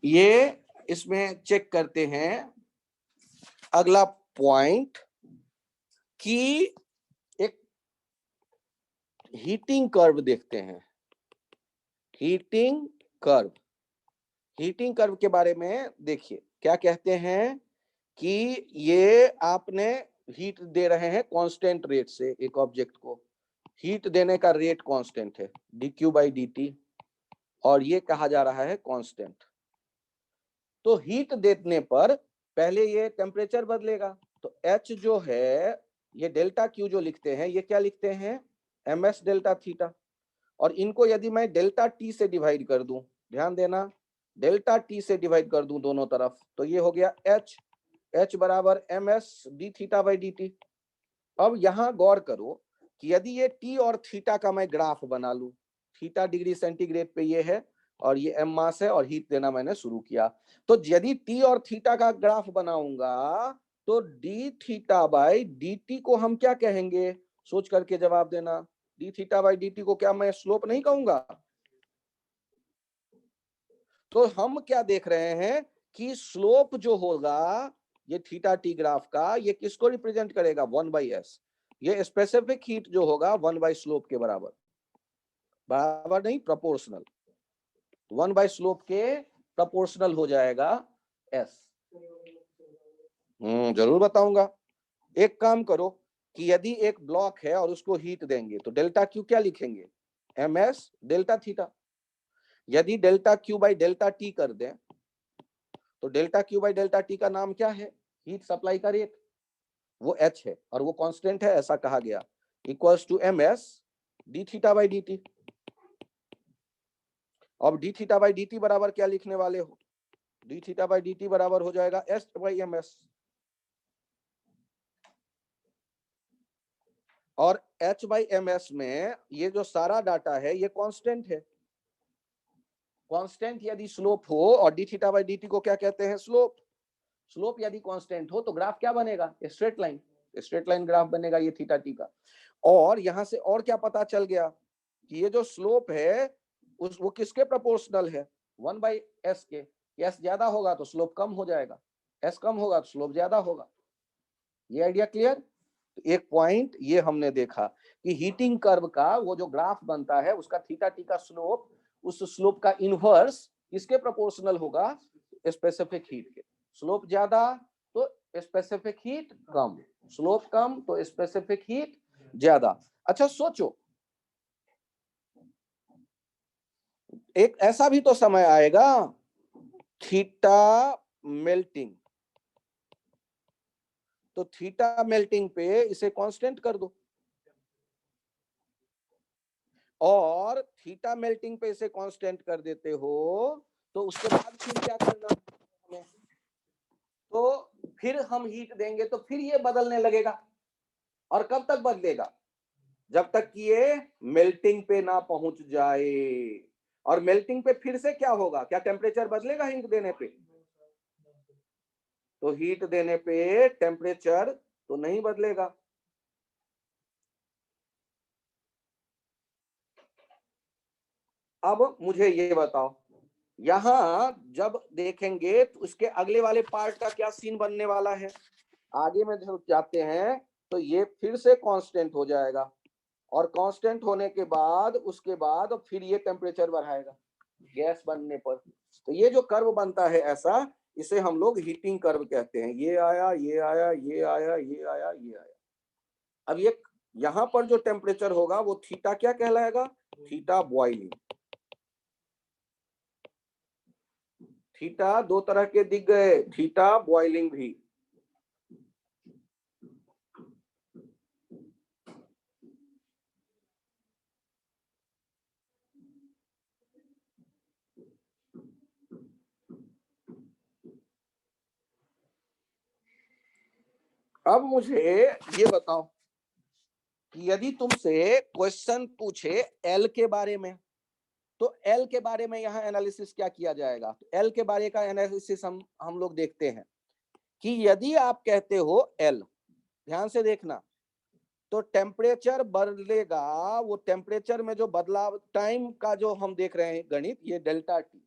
ये इसमें चेक करते हैं अगला पॉइंट कि एक हीटिंग कर्व देखते हैं। हीटिंग कर्व, हीटिंग कर्व के बारे में देखिए क्या कहते हैं कि ये आपने हीट दे रहे हैं कांस्टेंट रेट से, एक ऑब्जेक्ट को हीट देने का रेट कांस्टेंट है dq/dt, और ये कहा जा रहा है कांस्टेंट। तो हीट देने पर पहले ये टेम्परेचर बदलेगा, तो H जो है ये डेल्टा Q जो लिखते हैं, ये क्या लिखते हैं ms डेल्टा थीटा, और इनको यदि मैं डेल्टा T से डिवाइड कर दूं, ध्यान देना डेल्टा T से डिवाइड कर दूं दोनों तरफ, तो ये हो गया H बराबर ms d θ/dt। अब यहां गौर करो कि यदि ये T और थीटा का मैं ग्राफ बना लूं, थीटा डिग्री सेंटीग्रेड पे ये है और ये m मास है और हीट देना मैंने शुरू किया, तो यदि T और थीटा का ग्राफ बनाऊंगा तो d θ/dt को हम क्या कहेंगे, सोच करके जवाब देना। d θ/dt को क्या मैं स्लोप नहीं कहूंगा? तो हम क्या देख रहे हैं कि स्लोप जो होगा ये थीटा टी ग्राफ का, ये किसको रिप्रेजेंट करेगा 1/s। ये स्पेसिफिक हीट जो होगा 1/स्लोप के बराबर, बराबर नहीं प्रोपोर्शनल, 1/स्लोप के प्रोपोर्शनल हो जाएगा s। जरूर बताऊंगा। एक काम करो कि यदि एक ब्लॉक है और उसको हीट देंगे तो डेल्टा क्यू क्या लिखेंगे ms डेल्टा थीटा। यदि delta Q by delta T कर दें तो delta Q by delta T का नाम क्या है, हीट सप्लाई का रेट, वो h है और वो कांस्टेंट है ऐसा कहा गया, equals to ms d θ/dt। अब d θ/dt बराबर क्या लिखने वाले हो, d θ/dt बराबर हो जाएगा s/ms, और h/ms में ये जो सारा डाटा है ये कांस्टेंट है। कांस्टेंट यदि स्लोप हो, और d θ/dt को क्या कहते हैं स्लोप, स्लोप यदि कांस्टेंट हो तो ग्राफ क्या बनेगा straight line, straight line graph बनेगा ये थीटा टी का। और यहां से और क्या पता चल गया कि ये जो स्लोप है उस वो किसके प्रोपोर्शनल है 1/s के, s ज्यादा होगा तो स्लोप कम हो जाएगा, s कम होगा तो स्लोप ज्यादा होगा। ये आइडिया क्लियर? तो एक पॉइंट ये हमने देखा कि हीटिंग कर्व का वो जो ग्राफ बनता है उसका थीटा टी का स्लोप, उस स्लोप का इनवर्स किसके प्रोपोर्शनल होगा स्पेसिफिक हीट के। स्लोप ज्यादा तो स्पेसिफिक हीट कम, स्लोप कम तो स्पेसिफिक हीट ज्यादा। अच्छा सोचो, एक ऐसा भी तो समय आएगा थीटा मेल्टिंग, तो थीटा मेल्टिंग पे इसे कांस्टेंट कर दो, और थीटा मेल्टिंग पे इसे कांस्टेंट कर देते हो तो उसके बाद फिर क्या करना हमें, तो फिर हम हीट देंगे तो फिर ये बदलने लगेगा, और कब तक बदलेगा जब तक कि ये मेल्टिंग पे ना पहुंच जाए। और मेल्टिंग पे फिर से क्या होगा, क्या टेम्परेचर बदलेगा हीट देने पे, तो हीट देने पे टेम्परेचर तो नहीं बदलेगा। अब मुझे ये बताओ, यहां जब देखेंगे तो उसके अगले वाले पार्ट का क्या सीन बनने वाला है, आगे में जब जाते हैं तो ये फिर से कांस्टेंट हो जाएगा, और कांस्टेंट होने के बाद उसके बाद फिर ये टेम्परेचर बढ़ाएगा गैस बनने पर। तो ये जो कर्व बनता है ऐसा, इसे हम लोग हीटिंग कर्व कहते हैं। ये आया, ये आया, ये आया, ये आया, ये आया। अब ये यहां पर जो टेम्परेचर होगा वो थीटा क्या कहलाएगा, थीटा बॉइलिंग। थीटा दो तरह के दिख गए, थीटा बॉइलिंग भी। अब मुझे ये बताओ कि यदि तुमसे क्वेश्चन पूछे एल के बारे में, तो एल के बारे में यहाँ एनालिसिस क्या किया जाएगा, तो एल के बारे का एनालिसिस हम लोग देखते हैं कि यदि आप कहते हो एल, ध्यान से देखना, तो टेम्परेचर बदलेगा, वो टेम्परेचर में जो बदलाव टाइम का जो हम देख रहे हैं गणित, ये डेल्टा टी,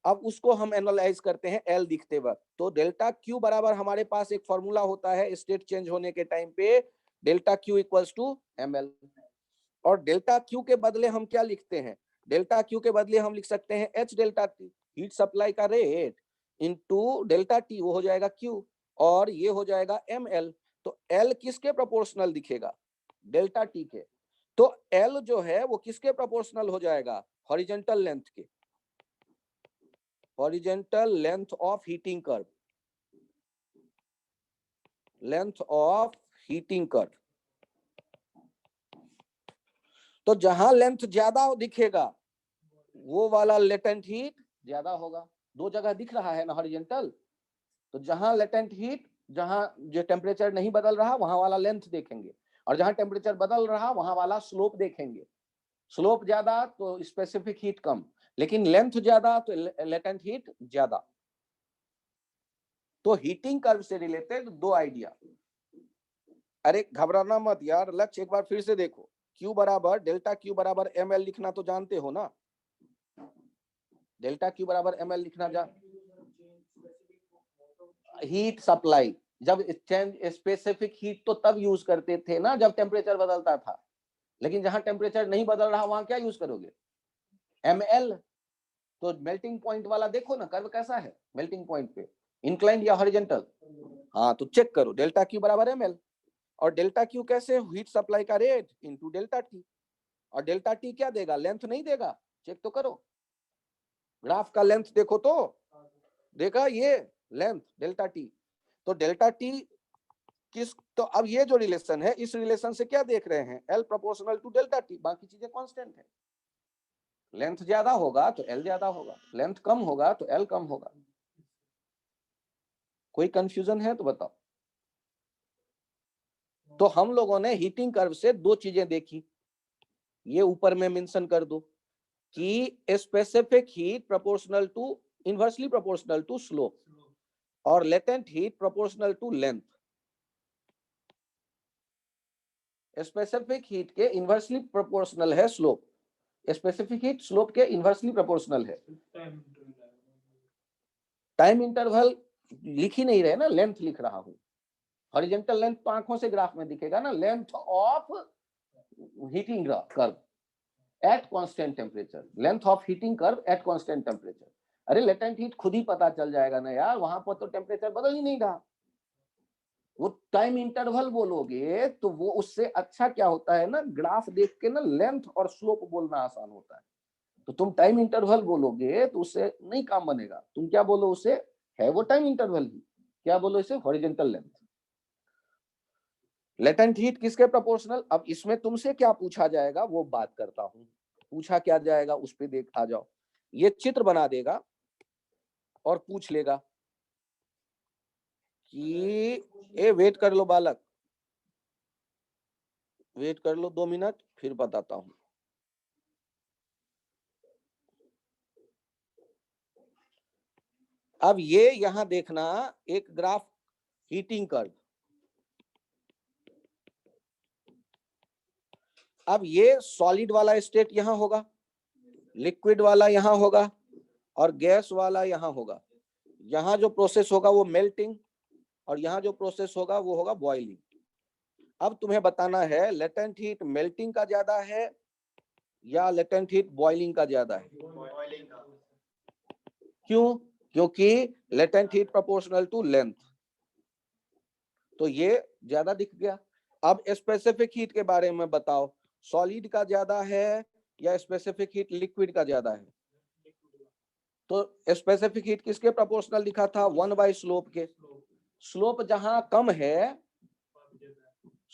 अब उसको हम एनालाइज करते हैं एल दिखते वक्त। तो डेल्टा क्यू बराबर हमारे पास एक फॉर्मूला होता है स्टेट चेंज होने के टाइम पे, delta Q equals to M L. और डेल्टा क्यू के बदले हम क्या लिखते हैं, डेल्टा क्यू के बदले हम लिख सकते हैं H delta T, heat supply का रेट, इनटू डेल्टा टी, वो हो जाएगा क्यू, और ये हो जाएगा एम एल। तो एल किसके प्रोपोर्शनल दिखेगा, डेल्टा टी के। तो एल जो है वो किसके प्रोपोर्शनल हो जाएगा, हॉरिजॉन्टल लेंथ के, horizontal length of heating curve, length of heating curve. तो जहां लेंथ ज्यादा दिखेगा वो वाला लेटेंट हीट ज्यादा होगा। दो जगह दिख रहा है ना हॉरिजॉन्टल, तो जहां लेटेंट हीट, जहां जो टेम्परेचर नहीं बदल रहा वहां वाला लेंथ देखेंगे, और जहां टेम्परेचर बदल रहा वहां वाला स्लोप देखेंगे। स्लोप ज्यादा तो स्पेसिफिक हीट कम, लेकिन लेंथ ज्यादा तो लेटेंट हीट ज्यादा। तो हीटिंग कर्व से रिलेटेड दो आइडिया। अरे घबराना मत यार, लक्ष्य एक बार फिर से देखो, Q बराबर डेल्टा Q बराबर ml लिखना तो जानते हो ना, डेल्टा Q बराबर ml लिखना हीट सप्लाई, जब स्पेसिफिक हीट तो तब यूज करते थे ना जब टेम्परेचर बदलता था, लेकिन जहां टेम्परेचर नहीं बदल रहा वहां क्या यूज करोगे, ml। तो मेल्टिंग पॉइंट वाला देखो ना कर्व कैसा है, मेल्टिंग पॉइंट पे इंक्लाइंड या हॉरिजॉन्टल, हाँ तो चेक करो डेल्टा Q बराबर ml, और डेल्टा Q कैसे, हीट सप्लाई का रेट इनटू डेल्टा टी, और डेल्टा टी क्या देगा, लेंथ नहीं देगा, चेक तो करो, ग्राफ का लेंथ देखो तो देखा, ये लेंथ डेल्टा टी। तो डेल्टा टी किस, तो अब ये जो रिलेशन है, इस रिलेशन से क्या देख रहे हैं, L proportional to delta T, बाकी चीजें कांस्टेंट है। लेंथ ज्यादा होगा तो एल ज्यादा होगा, लेंथ कम होगा तो एल कम होगा। कोई कंफ्यूजन है तो बताओ। तो हम लोगों ने हीटिंग कर्व से दो चीजें देखी, ये ऊपर में मेंशन कर दो कि specific heat proportional to, inversely proportional to slope, और latent heat proportional to length. Specific heat के इनवर्सली प्रोपोर्शनल है स्लोप, स्पेसिफिक हीट स्लोप के इनवर्सली प्रोपोर्शनल है। टाइम इंटरवल लिख ही नहीं रहे ना, लेंथ लिख रहा हूं। हॉरिजॉन्टल लेंथ तो आंखों से ग्राफ में दिखेगा ना, length of heating curve at constant temperature, length of heating curve at constant temperature. अरे लेटेंट हीट खुद ही पता चल जाएगा ना यार, वहां पर तो टेम्परेचर बदल ही नहीं रहा। वो टाइम इंटरवल बोलोगे तो वो उससे अच्छा क्या होता है ना, ग्राफ देख के ना लेंथ और स्लोप बोलना आसान होता है। तो तुम टाइम इंटरवल बोलोगे तो उससे नहीं काम बनेगा, तुम क्या बोलो उसे, है वो टाइम इंटरवल ही, क्या बोलो इसे, हॉरिजॉन्टल लेंथ। लेटेंट हीट किसके प्रोपोर्शनल, अब इसमें तुमसे क्या पूछा जाएगा वो बात करता हूं, पूछा क्या जाएगा उस पे देख आ जाओ। ये चित्र बना देगा और पूछ लेगा कि ए वेट कर लो बालक, वेट कर लो 2 मिनट फिर बताता हूं। अब ये यहां देखना एक ग्राफ हीटिंग कर्व, अब ये सॉलिड वाला स्टेट यहां होगा, लिक्विड वाला यहां होगा, और गैस वाला यहां होगा। यहां जो प्रोसेस होगा वो मेल्टिंग, और यहां जो प्रोसेस होगा वो होगा बॉइलिंग। अब तुम्हें बताना है लेटेंट हीट मेल्टिंग का ज्यादा है या लेटेंट हीट बॉइलिंग का ज्यादा है। क्यों, क्योंकि latent heat proportional to length, तो ये ज्यादा दिख गया। अब स्पेसिफिक हीट के बारे में बताओ, सॉलिड का ज्यादा है या स्पेसिफिक हीट लिक्विड का ज्यादा है। तो स्पेसिफिक हीट किसके प्रोपोर्शनल लिखा था, 1 स्लोप के। स्लोप जहां कम है,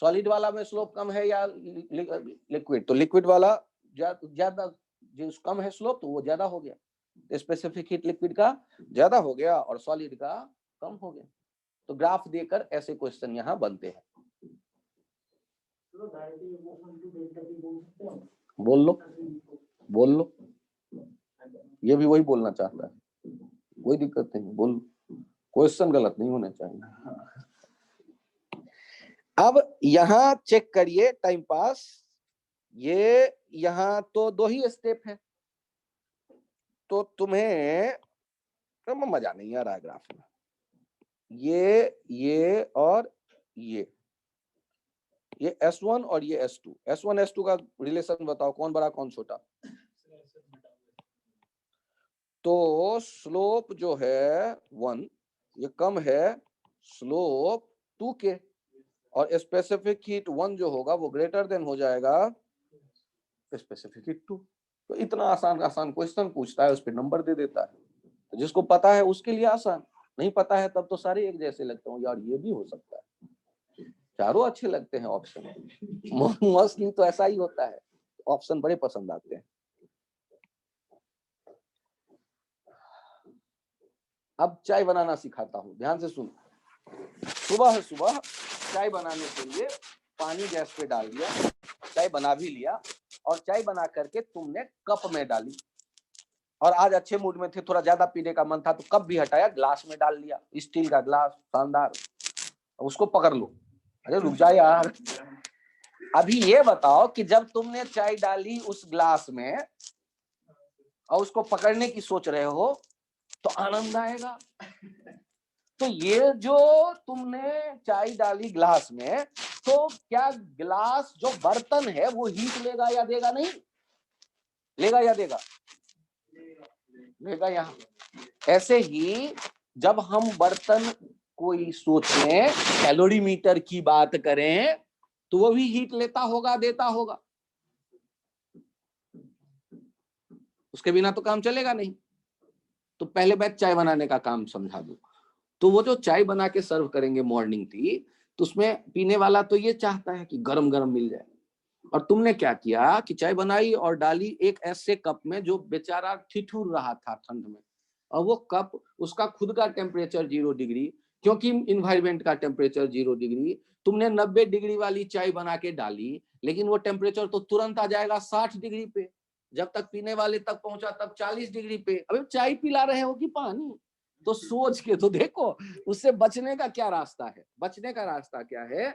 सॉलिड वाला में स्लोप कम है या लिक्विड, तो लिक्विड वाला ज्यादा, जो कम है स्लोप तो वो ज्यादा हो गया, स्पेसिफिक हीट लिक्विड का ज्यादा हो गया और सॉलिड का कम हो गया। तो ग्राफ देकर ऐसे क्वेश्चन यहाँ बनते हैं। बोल लो, बोल लो। ये भी वही बोलना चाहता है, कोई दिक्कत नहीं, बोल, क्वेश्चन गलत नहीं होना चाहिए। अब यहां चेक करिए टाइम पास, ये यहां तो 2 ही स्टेप है, तो तुम्हें तो मजा नहीं आ रहा है ग्राफ में, ये और ये S1 और ये S2, S1 S2 का रिलेशन बताओ, कौन बड़ा कौन छोटा? तो स्लोप जो है 1, ये कम है स्लोप 2 के, और स्पेसिफिक हीट 1 जो होगा वो ग्रेटर देन हो जाएगा स्पेसिफिक हीट 2। तो इतना आसान आसान क्वेश्चन पूछता है, उस पर नंबर दे देता है। तो जिसको पता है उसके लिए आसान, नहीं पता है तब तो सारे एक जैसे लगते हो, यार ये भी हो सकता है, चारों अच्छे लगते हैं ऑप्शन। मोस्टली तो ऐसा ही होता है, ऑप्शन बड़े पसंद आते हैं। अब चाय बनाना सिखाता हूं, ध्यान से सुनो। सुबह सुबह चाय बनाने के लिए पानी गैस पे डाल दिया, चाय बना भी लिया, और चाय बना करके तुमने कप में डाली, और आज अच्छे मूड में थे, थोड़ा ज्यादा पीने का मन था, तो कप भी हटाया, ग्लास में डाल लिया, स्टील का ग्लास शानदार। उसको पकड़ लो, अरे रुक जा यार, अभी ये बताओ कि जब तुमने चाय डाली उस ग्लास में और उसको पकड़ने की सोच रहे हो तो आनंद आएगा। तो ये जो तुमने चाय डाली ग्लास में, तो क्या ग्लास जो बर्तन है वो हीट लेगा या देगा? नहीं लेगा या देगा? लेगा। यहाँ ऐसे ही जब हम बर्तन कोई सोचें, कैलोरी मीटर की बात करें, तो वो भी हीट लेता होगा, देता होगा, उसके बिना तो काम चलेगा नहीं। तो पहले मैं चाय बनाने का काम समझा दूं। तो वो जो चाय बना के सर्व करेंगे मॉर्निंग टी, तो उसमें पीने वाला तो ये चाहता है कि गरम गरम मिल जाए, और तुमने क्या किया कि चाय बनाई और डाली एक ऐसे कप में जो बेचारा ठिठुर रहा था ठंड में, और वो कप, उसका खुद का टेम्परेचर 0 डिग्री, क्योंकि इन्वायरमेंट का टेम्परेचर 0 डिग्री, तुमने 90 डिग्री वाली चाय बना के डाली, लेकिन वो टेम्परेचर तो तुरंत आ जाएगा 60 डिग्री पे, जब तक पीने वाले तक पहुंचा तब 40 डिग्री पे। अबे चाय पिला रहे हो कि पानी? तो सोच के तो देखो, उससे बचने का क्या रास्ता है? बचने का रास्ता क्या है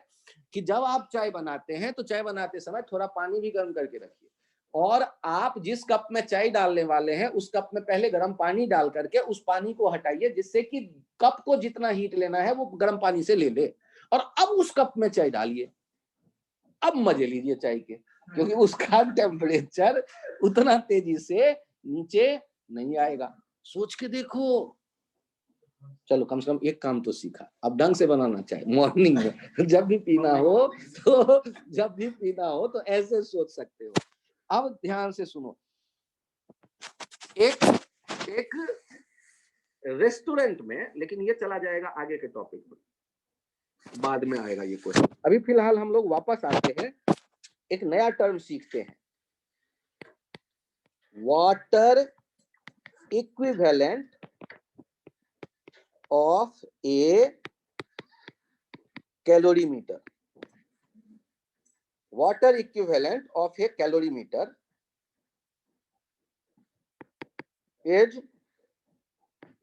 कि जब आप चाय बनाते हैं तो चाय बनाते समय थोड़ा पानी भी गर्म करके रखिए, और आप जिस कप में चाय डालने वाले हैं उस कप में पहले गर्म पानी डाल करके उस पानी को हटाइए, जिससे कि कप को जितना हीट लेना है वो गर्म पानी से ले ले, और अब उस कप में चाय डालिए। अब मजे लीजिए चाय के, क्योंकि उसका टेम्परेचर उतना तेजी से नीचे नहीं आएगा। सोच के देखो। चलो कम से कम एक काम तो सीखा, अब ढंग से बनाना चाहिए मॉर्निंग में। जब भी पीना हो तो ऐसे सोच सकते हो। अब ध्यान से सुनो, एक एक रेस्टोरेंट में, लेकिन ये चला जाएगा आगे के टॉपिक में, बाद में आएगा ये क्वेश्चन। अभी फिलहाल हम लोग वापस आते हैं, एक नया टर्म सीखते हैं, water equivalent of A calorimeter. Water equivalent of A calorimeter is,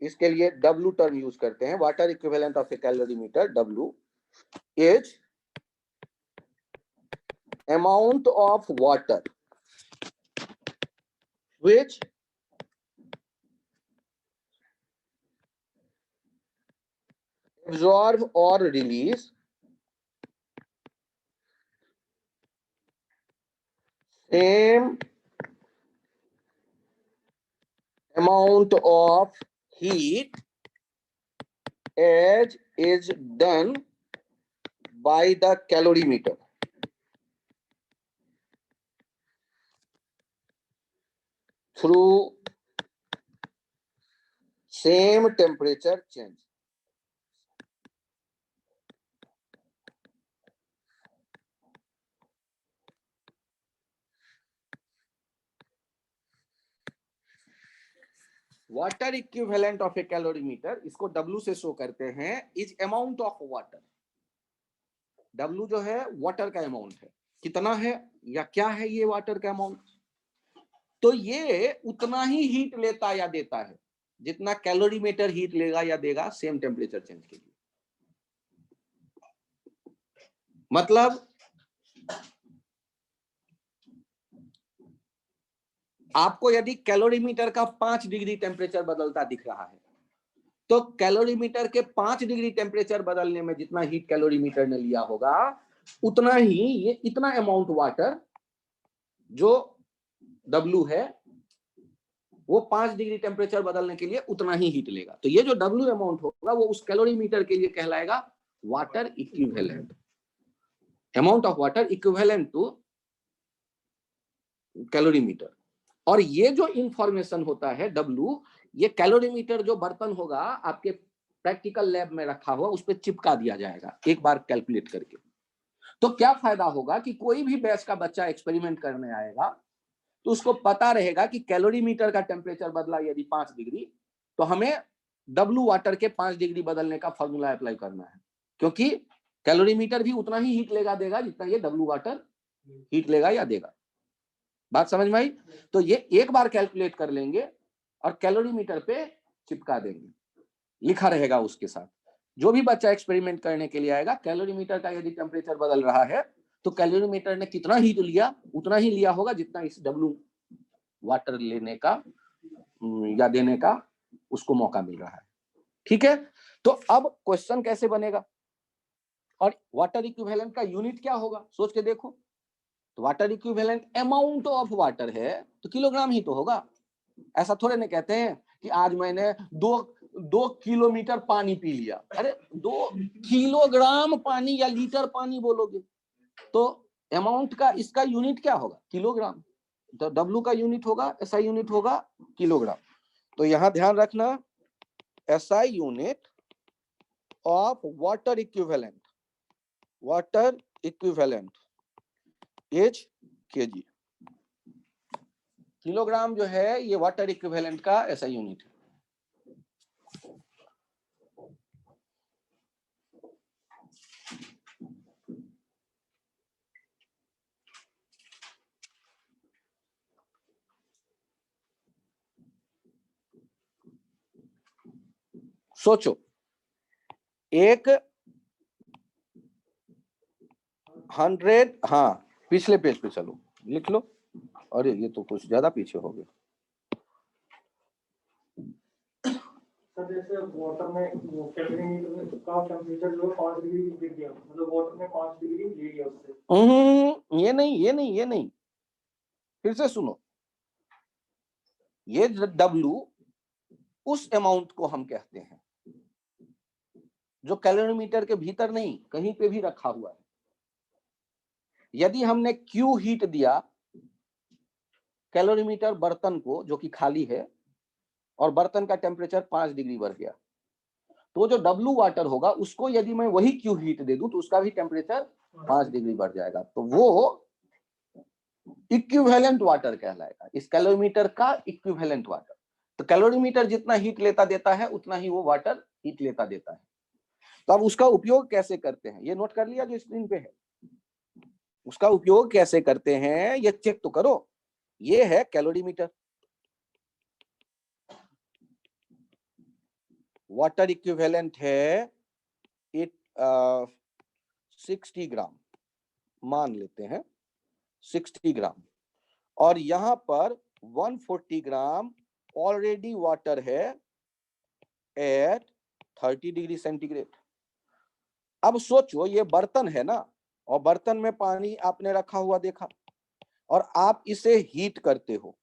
इसके लिए W टर्म यूज करते हैं, water equivalent of A calorimeter, W is amount of water which absorb or release same amount of heat as is done by the calorimeter through same temperature change। Water equivalent of A calorimeter, इसको W से show करते हैं, is amount of water. W जो है water का amount है, कितना है या क्या है ये वाटर का अमाउंट, तो ये उतना ही हीट लेता या देता है जितना कैलोरीमीटर हीट लेगा या देगा सेम टेम्परेचर चेंज के लिए। मतलब आपको यदि कैलोरीमीटर का 5 डिग्री टेम्परेचर बदलता दिख रहा है, तो कैलोरीमीटर के 5 डिग्री टेम्परेचर बदलने में जितना हीट कैलोरीमीटर ने लिया होगा, उतना ही ये इतना अमाउंट वाटर जो W है, वो 5 डिग्री टेम्परेचर बदलने के लिए उतना ही हीट लेगा। तो ये जो W अमाउंट होगा वो उस कैलोरीमीटर के लिए कहलाएगा water equivalent, amount of water equivalent to calorimeter. और ये जो इंफॉर्मेशन होता है W, ये कैलोरीमीटर जो बर्तन होगा आपके प्रैक्टिकल लैब में रखा हुआ, उस पर चिपका दिया जाएगा एक बार कैलकुलेट करके। तो क्या फायदा होगा कि कोई भी बैच का बच्चा एक्सपेरिमेंट करने आएगा तो उसको पता रहेगा कि कैलोरीमीटर का टेम्परेचर बदला यदि 5 डिग्री, तो हमें W वाटर के 5 डिग्री बदलने का फॉर्मूला अप्लाई करना है, क्योंकि कैलोरीमीटर भी उतना ही हीट लेगा देगा जितना ये W वाटर हीट लेगा या देगा। बात समझ में आई? तो ये एक बार कैलकुलेट कर लेंगे और कैलोरीमीटर पे चिपका देंगे, लिखा रहेगा उसके साथ। जो भी बच्चा एक्सपेरिमेंट करने के लिए आएगा, कैलोरीमीटर का यदि टेम्परेचर बदल रहा है तो कैलोरीमीटर ने कितना हीट लिया उतना ही लिया होगा जितना इस W वाटर लेने का या देने का उसको मौका मिल रहा है। ठीक है, तो अब क्वेश्चन कैसे बनेगा और वाटर इक्विवेलेंट का यूनिट क्या होगा, सोच के देखो। तो water equivalent amount of water है तो किलोग्राम ही तो होगा। ऐसा थोड़े ना कहते हैं कि आज मैंने 2 किलोमीटर पानी पी लिया। अरे 2 किलोग्राम पानी या लीटर पानी बोलोगे तो अमाउंट का इसका यूनिट क्या होगा, किलोग्राम। तो W का यूनिट होगा, SI यूनिट होगा किलोग्राम। तो यहां ध्यान रखना, SI unit of water equivalent is kg। Kilogram जो है ये वाटर इक्विवेलेंट का SI यूनिट है। सोचो, एक 100, हाँ पिछले पेज पे चलो, लिख लो। अरे ये तो कुछ ज्यादा पीछे हो गया। सर जैसे वाटर में कैलोरीमीटर का टेम्परेचर जो 5 डिग्री लिख दिया, मतलब वाटर में 5 डिग्री ले लिया उससे। ये नहीं, फिर से सुनो। ये W उस अमाउंट को हम कहते हैं जो कैलोरीमीटर के भीतर नहीं कहीं पे भी रखा हुआ है। यदि हमने Q हीट दिया कैलोरीमीटर बर्तन को जो कि खाली है और बर्तन का टेम्परेचर 5 डिग्री बढ़ गया, तो जो W वाटर होगा उसको यदि मैं वही Q हीट दे दूं तो उसका भी टेम्परेचर 5 डिग्री बढ़ जाएगा। तो वो इक्विवेलेंट वाटर कहलाएगा, इस कैलोरीमीटर का इक्विवेलेंट वाटर। तो कैलोरीमीटर जितना हीट लेता देता है उतना ही वो वाटर हीट लेता देता है। तो अब उसका उपयोग कैसे करते हैं ये नोट कर लिया जो स्क्रीन पे है। उसका उपयोग कैसे करते हैं ये चेक तो करो। ये है कैलोरीमीटर, वाटर इक्विवेलेंट है 60 ग्राम, मान लेते हैं 60 ग्राम, और यहां पर 140 ग्राम ऑलरेडी वाटर है एट 30 डिग्री सेंटीग्रेड। अब सोचो ये बर्तन है ना, और बर्तन में पानी आपने रखा हुआ देखा और आप इसे हीट करते हो,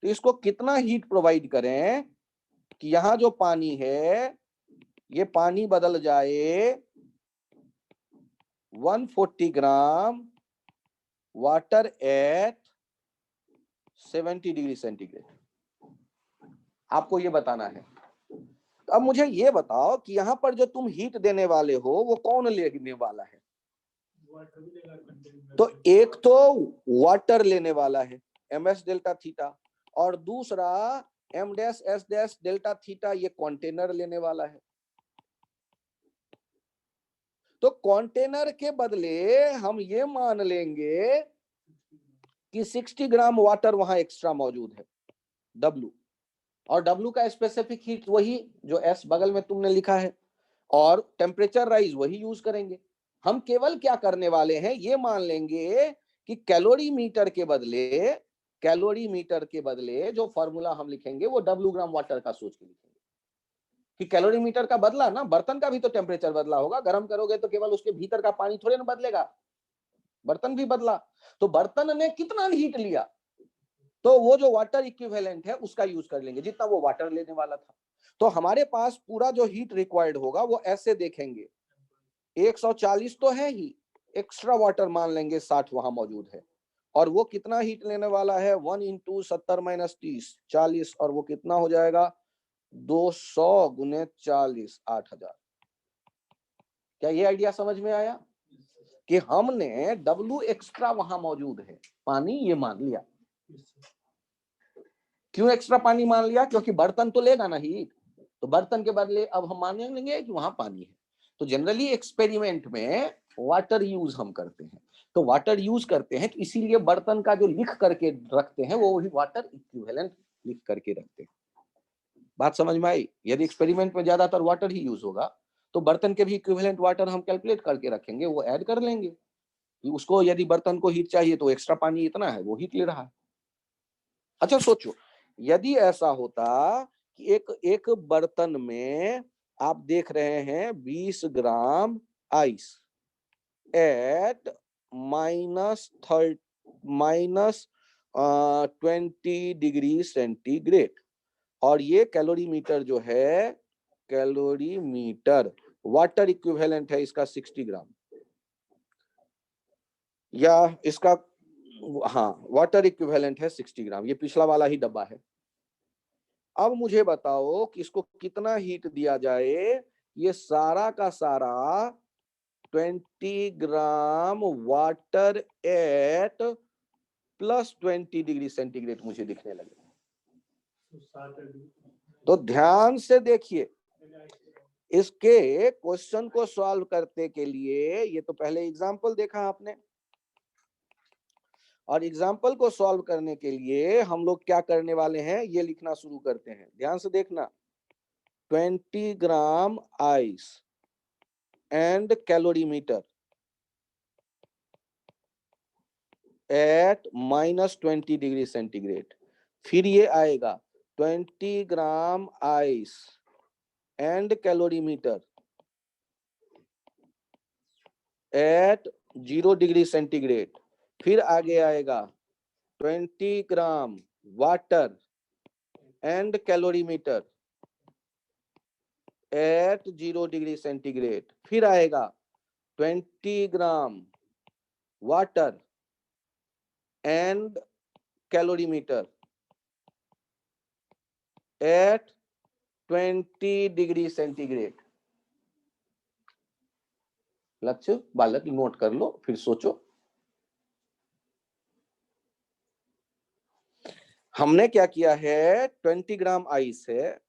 तो इसको कितना हीट प्रोवाइड करें कि यहां जो पानी है ये पानी बदल जाए 140 gram water at 70 degree centigrade. आपको ये बताना है। तो अब मुझे ये बताओ कि यहां पर जो तुम हीट देने वाले हो वो कौन लेने वाला है। तो एक तो वाटर लेने वाला है ms डेल्टा थीटा, और दूसरा m dash s dash delta theta ये कंटेनर लेने वाला है। तो कंटेनर के बदले हम ये मान लेंगे कि 60 ग्राम वाटर वहां एक्स्ट्रा मौजूद है, W, और W का स्पेसिफिक हीट वही जो S बगल में तुमने लिखा है, और टेम्परेचर राइज वही यूज करेंगे। हम केवल क्या करने वाले हैं, ये मान लेंगे कि कैलोरीमीटर के बदले जो फॉर्मूला हम लिखेंगे वो W ग्राम वाटर का सोच के लिखेंगे, कि कैलोरीमीटर का बदला ना, बर्तन का भी तो टेम्परेचर बदला होगा, गर्म करोगे तो केवल उसके भीतर का पानी थोड़े ना बदलेगा, बर्तन भी बदला, तो बर्तन ने कितना हीट लिया, तो वो जो वाटर इक्विवेलेंट है उसका यूज कर लेंगे, जितना वो वाटर लेने वाला था। तो हमारे पास पूरा जो हीट रिक्वायर्ड होगा वो ऐसे देखेंगे, 140 तो है ही, एक्स्ट्रा वाटर मान लेंगे 60 वहां मौजूद है, और वो कितना हीट लेने वाला है, 1 इंटू 70 माइनस 30, 40, और वो कितना हो जाएगा, 200 गुने 40, 8000। क्या ये आइडिया समझ में आया कि हमने W एक्स्ट्रा वहां मौजूद है, पानी ये मान लिया। क्यों एक्स्ट्रा पानी मान लिया, क्योंकि बर्तन तो लेगा ना हीट, तो बर्तन के बदले अब हम मान लेंगे कि वहां पानी है। तो जनरली एक्सपेरिमेंट में वाटर यूज हम करते हैं, तो वाटर यूज करते हैं, तो इसीलिए बर्तन का जो लिख करके रखते हैं वो वही वाटर इक्विवेलेंट लिख करके रखते हैं। बात समझ में आई? यदि एक्सपेरिमेंट में ज्यादातर वाटर ही यूज होगा तो बर्तन के भी इक्विवेलेंट वाटर हम कैलकुलेट करके रखेंगे, वो ऐड कर लेंगे कि उसको यदि बर्तन को हीट चाहिए तो एक्स्ट्रा पानी इतना है, वो हीट ले रहा है। अच्छा सोचो, यदि ऐसा होता कि एक बर्तन में आप देख रहे हैं 20 gram ice eight -20 degree centigrade, और ये कैलोरीमीटर जो है, कैलोरीमीटर वाटर इक्विवेलेंट है इसका 60 ग्राम, या इसका, हाँ वाटर इक्विवेलेंट है 60 ग्राम, ये पिछला वाला ही डब्बा है। अब मुझे बताओ कि इसको कितना हीट दिया जाए, ये सारा का सारा 20 gram water at +20 degree centigrade मुझे दिखने लगे। तो ध्यान से देखिए, इसके क्वेश्चन को सॉल्व करने के लिए, ये तो पहले एग्जाम्पल देखा आपने, और एग्जाम्पल को सॉल्व करने के लिए हम लोग क्या करने वाले हैं, ये लिखना शुरू करते हैं। ध्यान से देखना, 20 gram ice and calorimeter at -20 degree centigrade, फिर ये आएगा 20 gram ice and calorimeter at 0 degree centigrade, फिर आगे आएगा 20 gram water and calorimeter at 0 degree centigrade, फिर आएगा 20 gram water and calorimeter at 20 degree centigrade. लक्ष्य बालक नोट कर लो, फिर सोचो। हमने क्या किया है, 20 ग्राम आइस है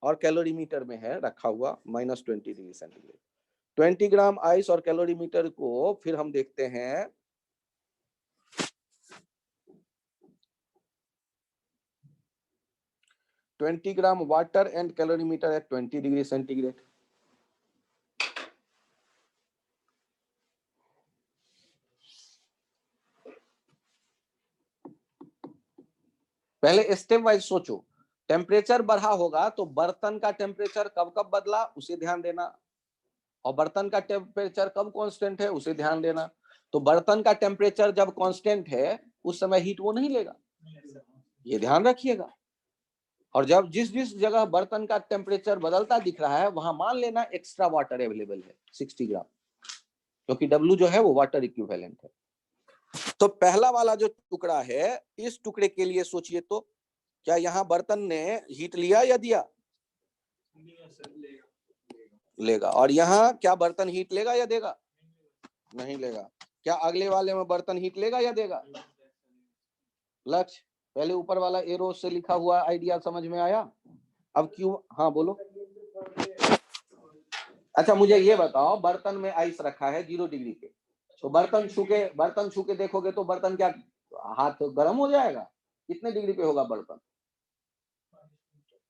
और कैलोरीमीटर में है रखा हुआ -20 डिग्री सेंटीग्रेड। 20 ग्राम आइस और कैलोरीमीटर को फिर हम देखते हैं, twenty gram water and calorimeter at 20 degree centigrade. पहले स्टेप वाइज सोचो, टेम्परेचर बढ़ा होगा तो बर्तन का टेम्परेचर कब कब बदला उसे ध्यान देना, और बर्तन का टेम्परेचर कब कांस्टेंट है उसे ध्यान देना। तो बर्तन का टेम्परेचर जब कांस्टेंट है उस समय हीट वो नहीं लेगा, ये ध्यान रखिएगा। और जब जिस जिस जगह बर्तन का टेम्परेचर बदलता दिख रहा है वहां मान लेना एक्स्ट्रा वाटर अवेलेबल है 60 ग्राम, क्योंकि W जो है वो वाटर इक्विवेलेंट है। तो पहला वाला जो टुकड़ा है, इस टुकड़े के लिए सोचिए तो क्या यहाँ बर्तन ने हीट लिया या दिया? लेगा। और यहाँ क्या बर्तन हीट लेगा या देगा? नहीं लेगा। क्या अगले वाले में बर्तन हीट लेगा या देगा? लक्ष्य, पहले ऊपर वाला एरो से लिखा हुआ आइडिया समझ में आया? अब क्यों, हाँ बोलो। अच्छा मुझे ये बताओ, बर्तन में आइस रखा है 0 डिग्री पे, तो बर्तन छू के देखोगे तो बर्तन क्या हाथ गर्म हो जाएगा। कितने डिग्री पे होगा बर्तन?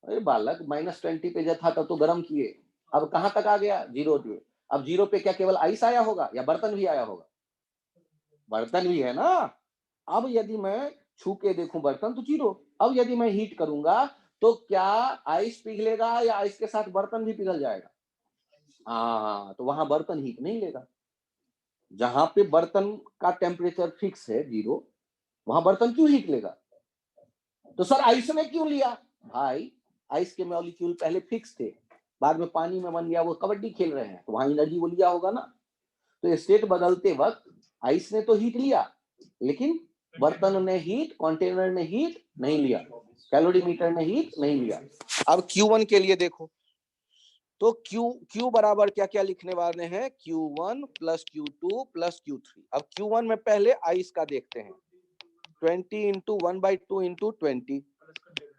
अरे बालक, -20 पे जब था तब तो गर्म किए, अब कहां तक आ गया? 0 पे। अब 0 पे क्या केवल आइस आया होगा या बर्तन भी आया होगा? बर्तन भी है ना। अब यदि मैं छू के देखूं बर्तन तो 0। अब यदि मैं हीट करूंगा तो क्या आइस पिघलेगा या आइस के साथ बर्तन भी पिघल जाएगा? हाँ, तो वहां बर्तन हीट नहीं लेगा। जहां पे बर्तन का टेम्परेचर फिक्स है 0, वहां बर्तन क्यों हीट लेगा? तो सर आइस में क्यों लिया? भाई आइस के मॉलिक्यूल पहले फिक्स थे, बाद में पानी में बन गया, वो कबड्डी खेल रहे हैं तो वहां एनर्जी वो लिया होगा ना। तो स्टेट बदलते वक्त आइस ने तो हीट लिया, लेकिन बर्तन ने हीट, कंटेनर ने हीट नहीं लिया, कैलोरीमीटर ने हीट नहीं लिया। अब Q1 के लिए देखो, तो Q बराबर क्या क्या लिखने वाले हैं? Q1 plus Q2 plus Q3। अब Q1 में पहले आइस का देखते हैं, 20 इंटू 1/2 इंटू 20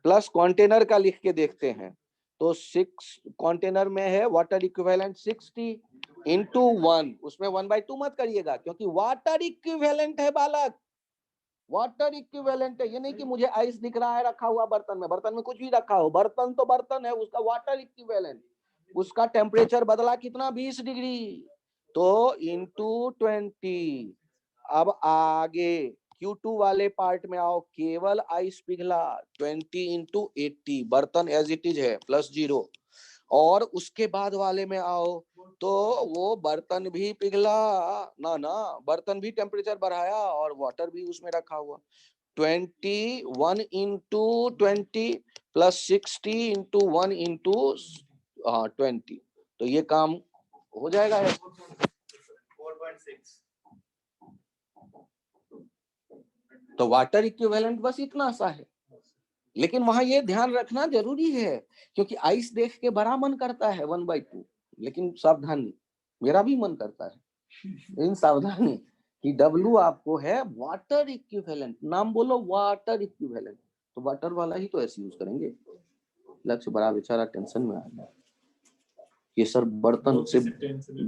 प्लस कंटेनर का लिख के देखते हैं, तो 6 कंटेनर में है वाटर इक्विवेलेंट 60 इंटू 1, उसमें 1/2 मत करिएगा क्योंकि वाटर इक्विवेलेंट है बालक, वाटर इक्विवेलेंट है। ये नहीं कि मुझे आइस दिख रहा है रखा हुआ बर्तन में कुछ भी रखा हो, बर्तन तो बर्तन है, उसका वाटर इक्विवेलेंट, उसका टेम्परेचर बदला कितना? 20 डिग्री, तो इंटू 20। अब आगे Q2 वाले पार्ट में आओ, केवल आइस पिघला 20 इंटू 80, बर्तन एज इट इज है प्लस 0। और उसके बाद वाले में आओ तो वो बर्तन भी पिघला ना, बर्तन भी टेम्परेचर बढ़ाया और वाटर भी उसमें रखा हुआ। 21 इंटू 20 प्लस 60 इंटू 1 इंटू 20, तो ये काम हो जाएगा। 4.6। तो वाटर इक्विवेलेंट बस इतना सा है, लेकिन वहां ये ध्यान रखना जरूरी है क्योंकि आइस देख के बड़ा मन करता है 1/2, लेकिन सावधानी, मेरा भी मन करता है, इन सावधानी कि W आपको है वाटर इक्विवेलेंट, नाम बोलो वाटर इक्विवेलेंट, तो वाटर वाला ही तो ऐसे यूज करेंगे। लक्ष्य बड़ा बेचारा टेंशन में आ गया, ये सर बर्तन से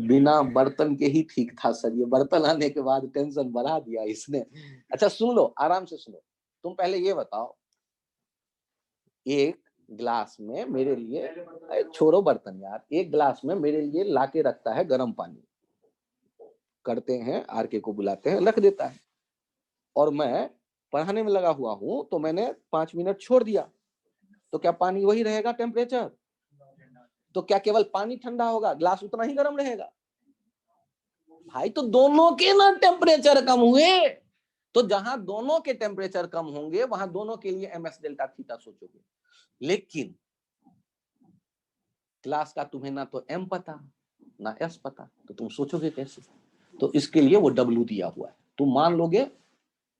बिना बर्तन के ही ठीक था सर, ये बर्तन आने के बाद टेंशन बढ़ा दिया इसने। अच्छा सुन लो, आराम से सुनो। तुम पहले ये बताओ, एक ग्लास में मेरे लिए, छोड़ो बर्तन यार, एक ग्लास में मेरे लिए लाके रखता है गर्म पानी, करते हैं आरके को बुलाते हैं, रख देता है, और मैं पढ़ाने में लगा हुआ हूं तो मैंने 5 मिनट छोड़ दिया, तो क्या पानी वही रहेगा टेम्परेचर? तो क्या केवल पानी ठंडा होगा, ग्लास उतना ही गर्म रहेगा? भाई तो दोनों के ना टेम्परेचर कम हुए, तो जहां दोनों के टेम्परेचर कम होंगे वहां दोनों के लिए ms डेल्टा थीटा सोचोगे, लेकिन क्लास का तुम्हें ना तो m पता ना s पता, तो तुम सोचोगे कैसे? तो इसके लिए वो W दिया हुआ है, तुम मान लोगे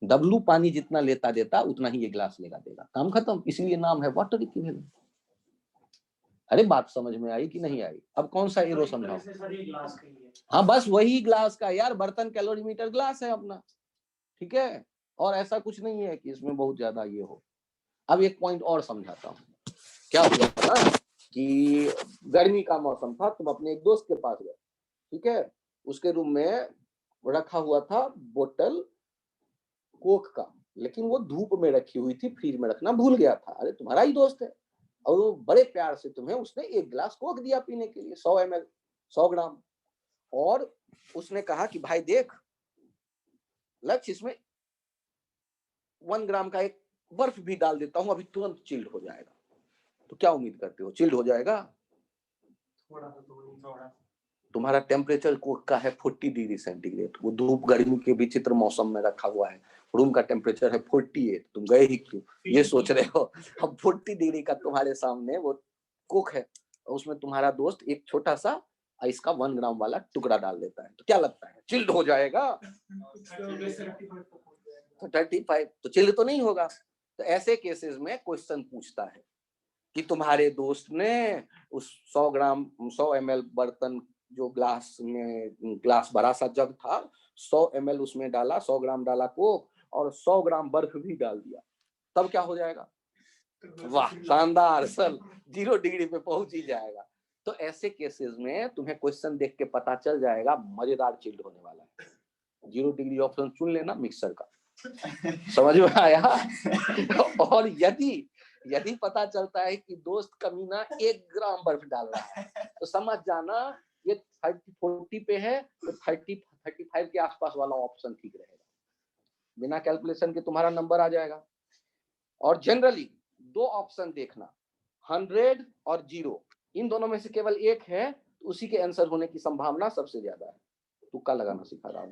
W पानी जितना लेता देता उतना ही ये ग्लास लेगा देगा, काम खत्म, इसलिए नाम है वाटर इक्विवेलेंट। अरे बात समझ में आई कि नहीं आई? अब कौन सा एरो समझाओ? हाँ बस वही ग्लास का यार, बर्तन कैलोरीमीटर ग्लास है अपना, ठीक है, और ऐसा कुछ नहीं है कि इसमें बहुत ज्यादा ये हो। अब एक पॉइंट और समझाता हूँ। क्या हुआ ना कि गर्मी का मौसम था, तुम अपने एक दोस्त के पास गए, ठीक है, उसके रूम में रखा हुआ था बोतल कोक का, लेकिन वो धूप में रखी हुई थी, फ्रिज में रखना भूल गया था। अरे तुम्हारा ही दोस्त है, और वो बड़े प्यार से तुम्हें उसने एक गिलास कोक दिया पीने के लिए, 100 ml, 100 ग्राम, और उसने कहा कि भाई देख लक्ष्य, इसमें 1 ग्राम का एक बर्फ भी डाल देता हूं, अभी तुरंत चिल्ड हो जाएगा। तो क्या उम्मीद करते हो, चिल्ड हो जाएगा? तुम्हारा टेम्परेचर कोक का है 40 डिग्री सेंटीग्रेड, वो धूप गर्मी के विचित्र मौसम में रखा हुआ है, रूम का टेम्परेचर है 48, तुम गए ही क्यों ये सोच रहे हो। अब 40 डिग्री का तुम्हारे सामने वो कोक है, उसमें तुम्हारा दोस्त एक छोटा सा इसका 1 ग्राम वाला टुकड़ा डाल देता है, तो क्या लगता है, चिल्ड हो जाएगा? तो 35 तो चिल्ड तो नहीं होगा। तो ऐसे केसेस में क्वेश्चन पूछता है कि तुम्हारे दोस्त ने उस 100 ml बर्तन, जो ग्लास में, ग्लास बड़ा सा जग था, 100 ml उसमें डाला, 100 ग्राम डाला कोक और 100 ग्राम बर्फ भी डाल दिया, तब क्या हो जाएगा? वाह शानदार सर, 0 डिग्री पे पहुंच ही जाएगा। तो ऐसे केसेस में तुम्हें क्वेश्चन देख के पता चल जाएगा मजेदार चिल्ड होने वाला है। 0 डिग्री ऑप्शन चुन लेना मिक्सर का, समझ में आया? और यदि पता चलता है कि दोस्त कमीना 1 ग्राम बर्फ डाल रहा है, तो समझ जाना ये 30-40 पे है, तो 30-35 के आसपास वाला ऑप्शन ठीक रहेगा। बिना कैलकुलेशन के तुम्हारा नंबर आ जाएगा। और जनरली 2 ऑप्शन देखना, 100 और 0, इन दोनों में से केवल एक है, तो उसी के आंसर होने की संभावना सबसे ज्यादा है। तुक्का लगाना सिखा रहा हूँ।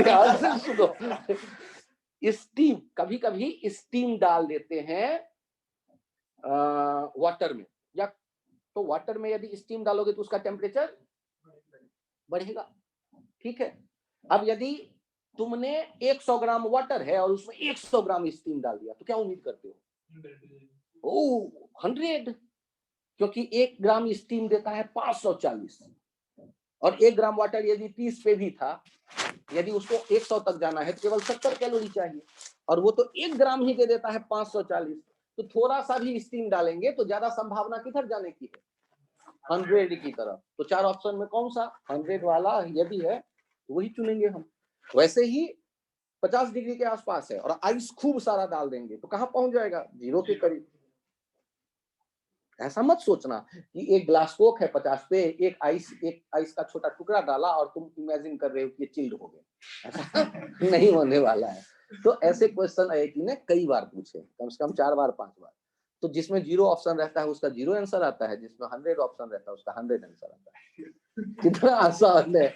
ध्यान से सुनो। स्टीम, कभी कभी स्टीम डाल देते हैं वाटर में, या तो वाटर में यदि स्टीम डालोगे तो उसका टेम्परेचर बढ़ेगा, ठीक है। अब यदि तुमने 100 ग्राम वाटर है और उसमें 100 ग्राम स्टीम डाल दिया, तो क्या उम्मीद करते हो? ओह 100, क्योंकि 1 ग्राम स्टीम देता है 540, और 1 ग्राम वाटर यदि 30 पे भी था, यदि उसको 100 तक जाना है तो केवल 70 कैलोरी चाहिए, और वो तो 1 ग्राम ही दे देता है 540। तो थोड़ा सा भी स्टीम डालेंगे तो ज्यादा संभावना किधर जाने की है? 100 की तरफ। तो 4 ऑप्शन में कौन सा 100 वाला यदि है तो वही चुनेंगे हम। वैसे ही 50 डिग्री के आसपास है और आइस खूब सारा डाल देंगे तो कहां पहुंच जाएगा? 0 के करीब। ऐसा मत सोचना कि एक ग्लास कोक है 50 पे, एक आइस का छोटा टुकड़ा डाला और तुम इमेजिन कर रहे हो कि ये चिल्ड हो गया। ऐसा नहीं होने वाला है। तो ऐसे क्वेश्चन आईआईटी ने कई बार पूछे, कम से कम 4 बार 5 बार। तो जिसमें 0 ऑप्शन रहता है उसका 0 आंसर आता है, जिसमें 100 ऑप्शन रहता है उसका 100 आंसर आता है। कितना आसान है।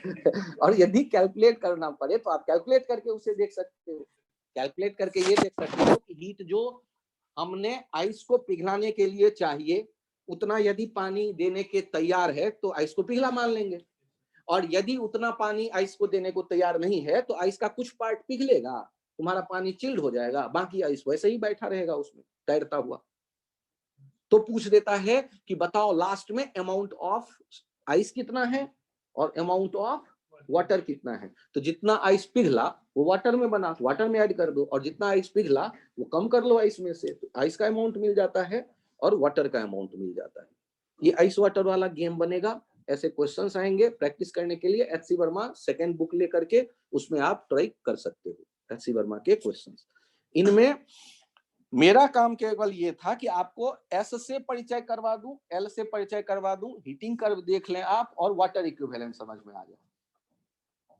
और यदि कैलकुलेट करना पड़े तो आप कैलकुलेट करके उसे देख सकते हो। कैलकुलेट करके ये देख सकते हो कि हीट जो हमने आइस को पिघलाने के लिए चाहिए, उतना यदि पानी देने के तैयार है तो आइस को पिघला मान लेंगे, और यदि उतना पानी आइस को देने को तैयार नहीं है तो आइस का कुछ पार्ट पिघलेगा, तुम्हारा पानी चिल्ड हो जाएगा, बाकी आइस वैसे ही बैठा रहेगा उसमें तैरता हुआ। तो पूछ देता है कि बताओ लास्ट में अमाउंट ऑफ आइस कितना है और अमाउंट ऑफ वाटर कितना है। तो जितना आइस पिघला वो वाटर में बना, वाटर में ऐड कर दो, और जितना आइस पिघला वो कम कर लो आइस में से, तो आइस का अमाउंट मिल जाता है और वाटर का अमाउंट मिल जाता है। ये आइस वाटर वाला गेम बनेगा। ऐसे क्वेश्चंस आएंगे प्रैक्टिस करने के लिए। एचसी वर्मा सेकंड बुक लेकर के उसमें आप ट्राई कर सकते हो एचसी वर्मा के क्वेश्चंस। इनमें मेरा काम केवल ये था कि आपको एस से परिचय करवा दूं, एल से परिचय करवा दूं, हीटिंग कर्व देख लें आप, और वाटर इक्विवेलेंट समझ में आ जाए,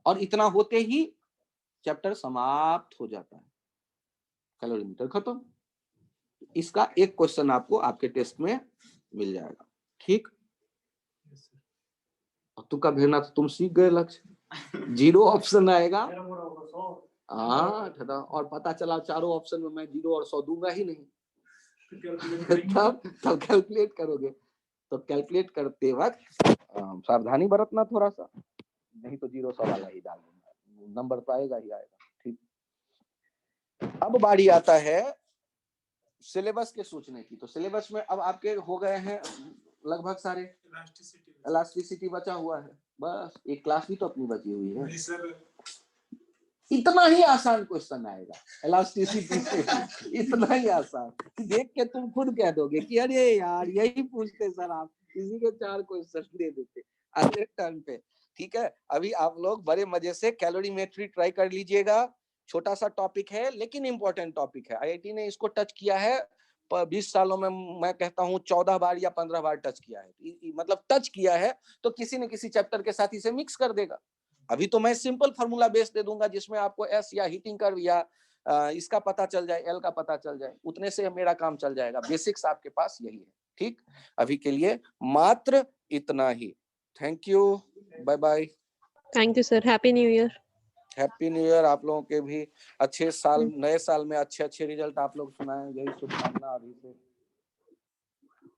और इतना होते ही चैप्टर समाप्त हो जाता है, कैलोरीमीटर खत्म। इसका एक क्वेश्चन आपको आपके टेस्ट में मिल जाएगा, ठीक। तुक्का भेजना तो तुम सीख गए लक्ष्य। 0 ऑप्शन आएगा, हाँ, और पता चला चारों ऑप्शन में मैं 0 और 100 दूंगा ही नहीं। तब कैलकुलेट करोगे, तो कैलकुलेट करते वक्त सावधानी बरतना थोड़ा सा, नहीं तो 0 100 वाला ही डाल दूंगा, नंबर तो आएगा ही आएगा, ठीक। अब बारी आता है सिलेबस के सोचने की। तो सिलेबस में अब आपके हो गए हैं लगभग सारे, इलास्टिसिटी बचा हुआ है, बस एक क्लास भी तो अपनी बची हुई है। इतना ही आसान क्वेश्चन आएगा इलास्टिसिटी से, इतना ही आसान, देख के तुम खुद कह दोगे कि अरे यार यही पूछते सर, आप इसी के 4 क्वेश्चन दे देते अगले टर्न पे, ठीक है। अभी आप लोग बड़े मजे से कैलोरीमेट्री ट्राई कर लीजिएगा। छोटा सा टॉपिक है लेकिन इंपॉर्टेंट टॉपिक है। आईआईटी ने इसको टच किया है 20 सालों में, मैं कहता हूँ 14 बार या 15 बार टच किया है, मतलब टच किया है तो किसी न किसी चैप्टर के साथ इसे मिक्स कर देगा। अभी तो मैं सिंपल फार्मूला बेस दे दूंगा जिसमें आपको एस या हीटिंग कर्व या इसका पता चल जाए, एल का पता चल जाए, उतने से मेरा काम चल जाएगा। बेसिक्स आपके पास यही है, ठीक। अभी के लिए मात्र इतना ही। Thank you, bye bye. Thank you sir, happy new year. Happy new year आप लोगों के भी। अच्छे साल, नए साल में अच्छे अच्छे रिजल्ट आप लोग सुनाएं, यही शुभकामना अभी से।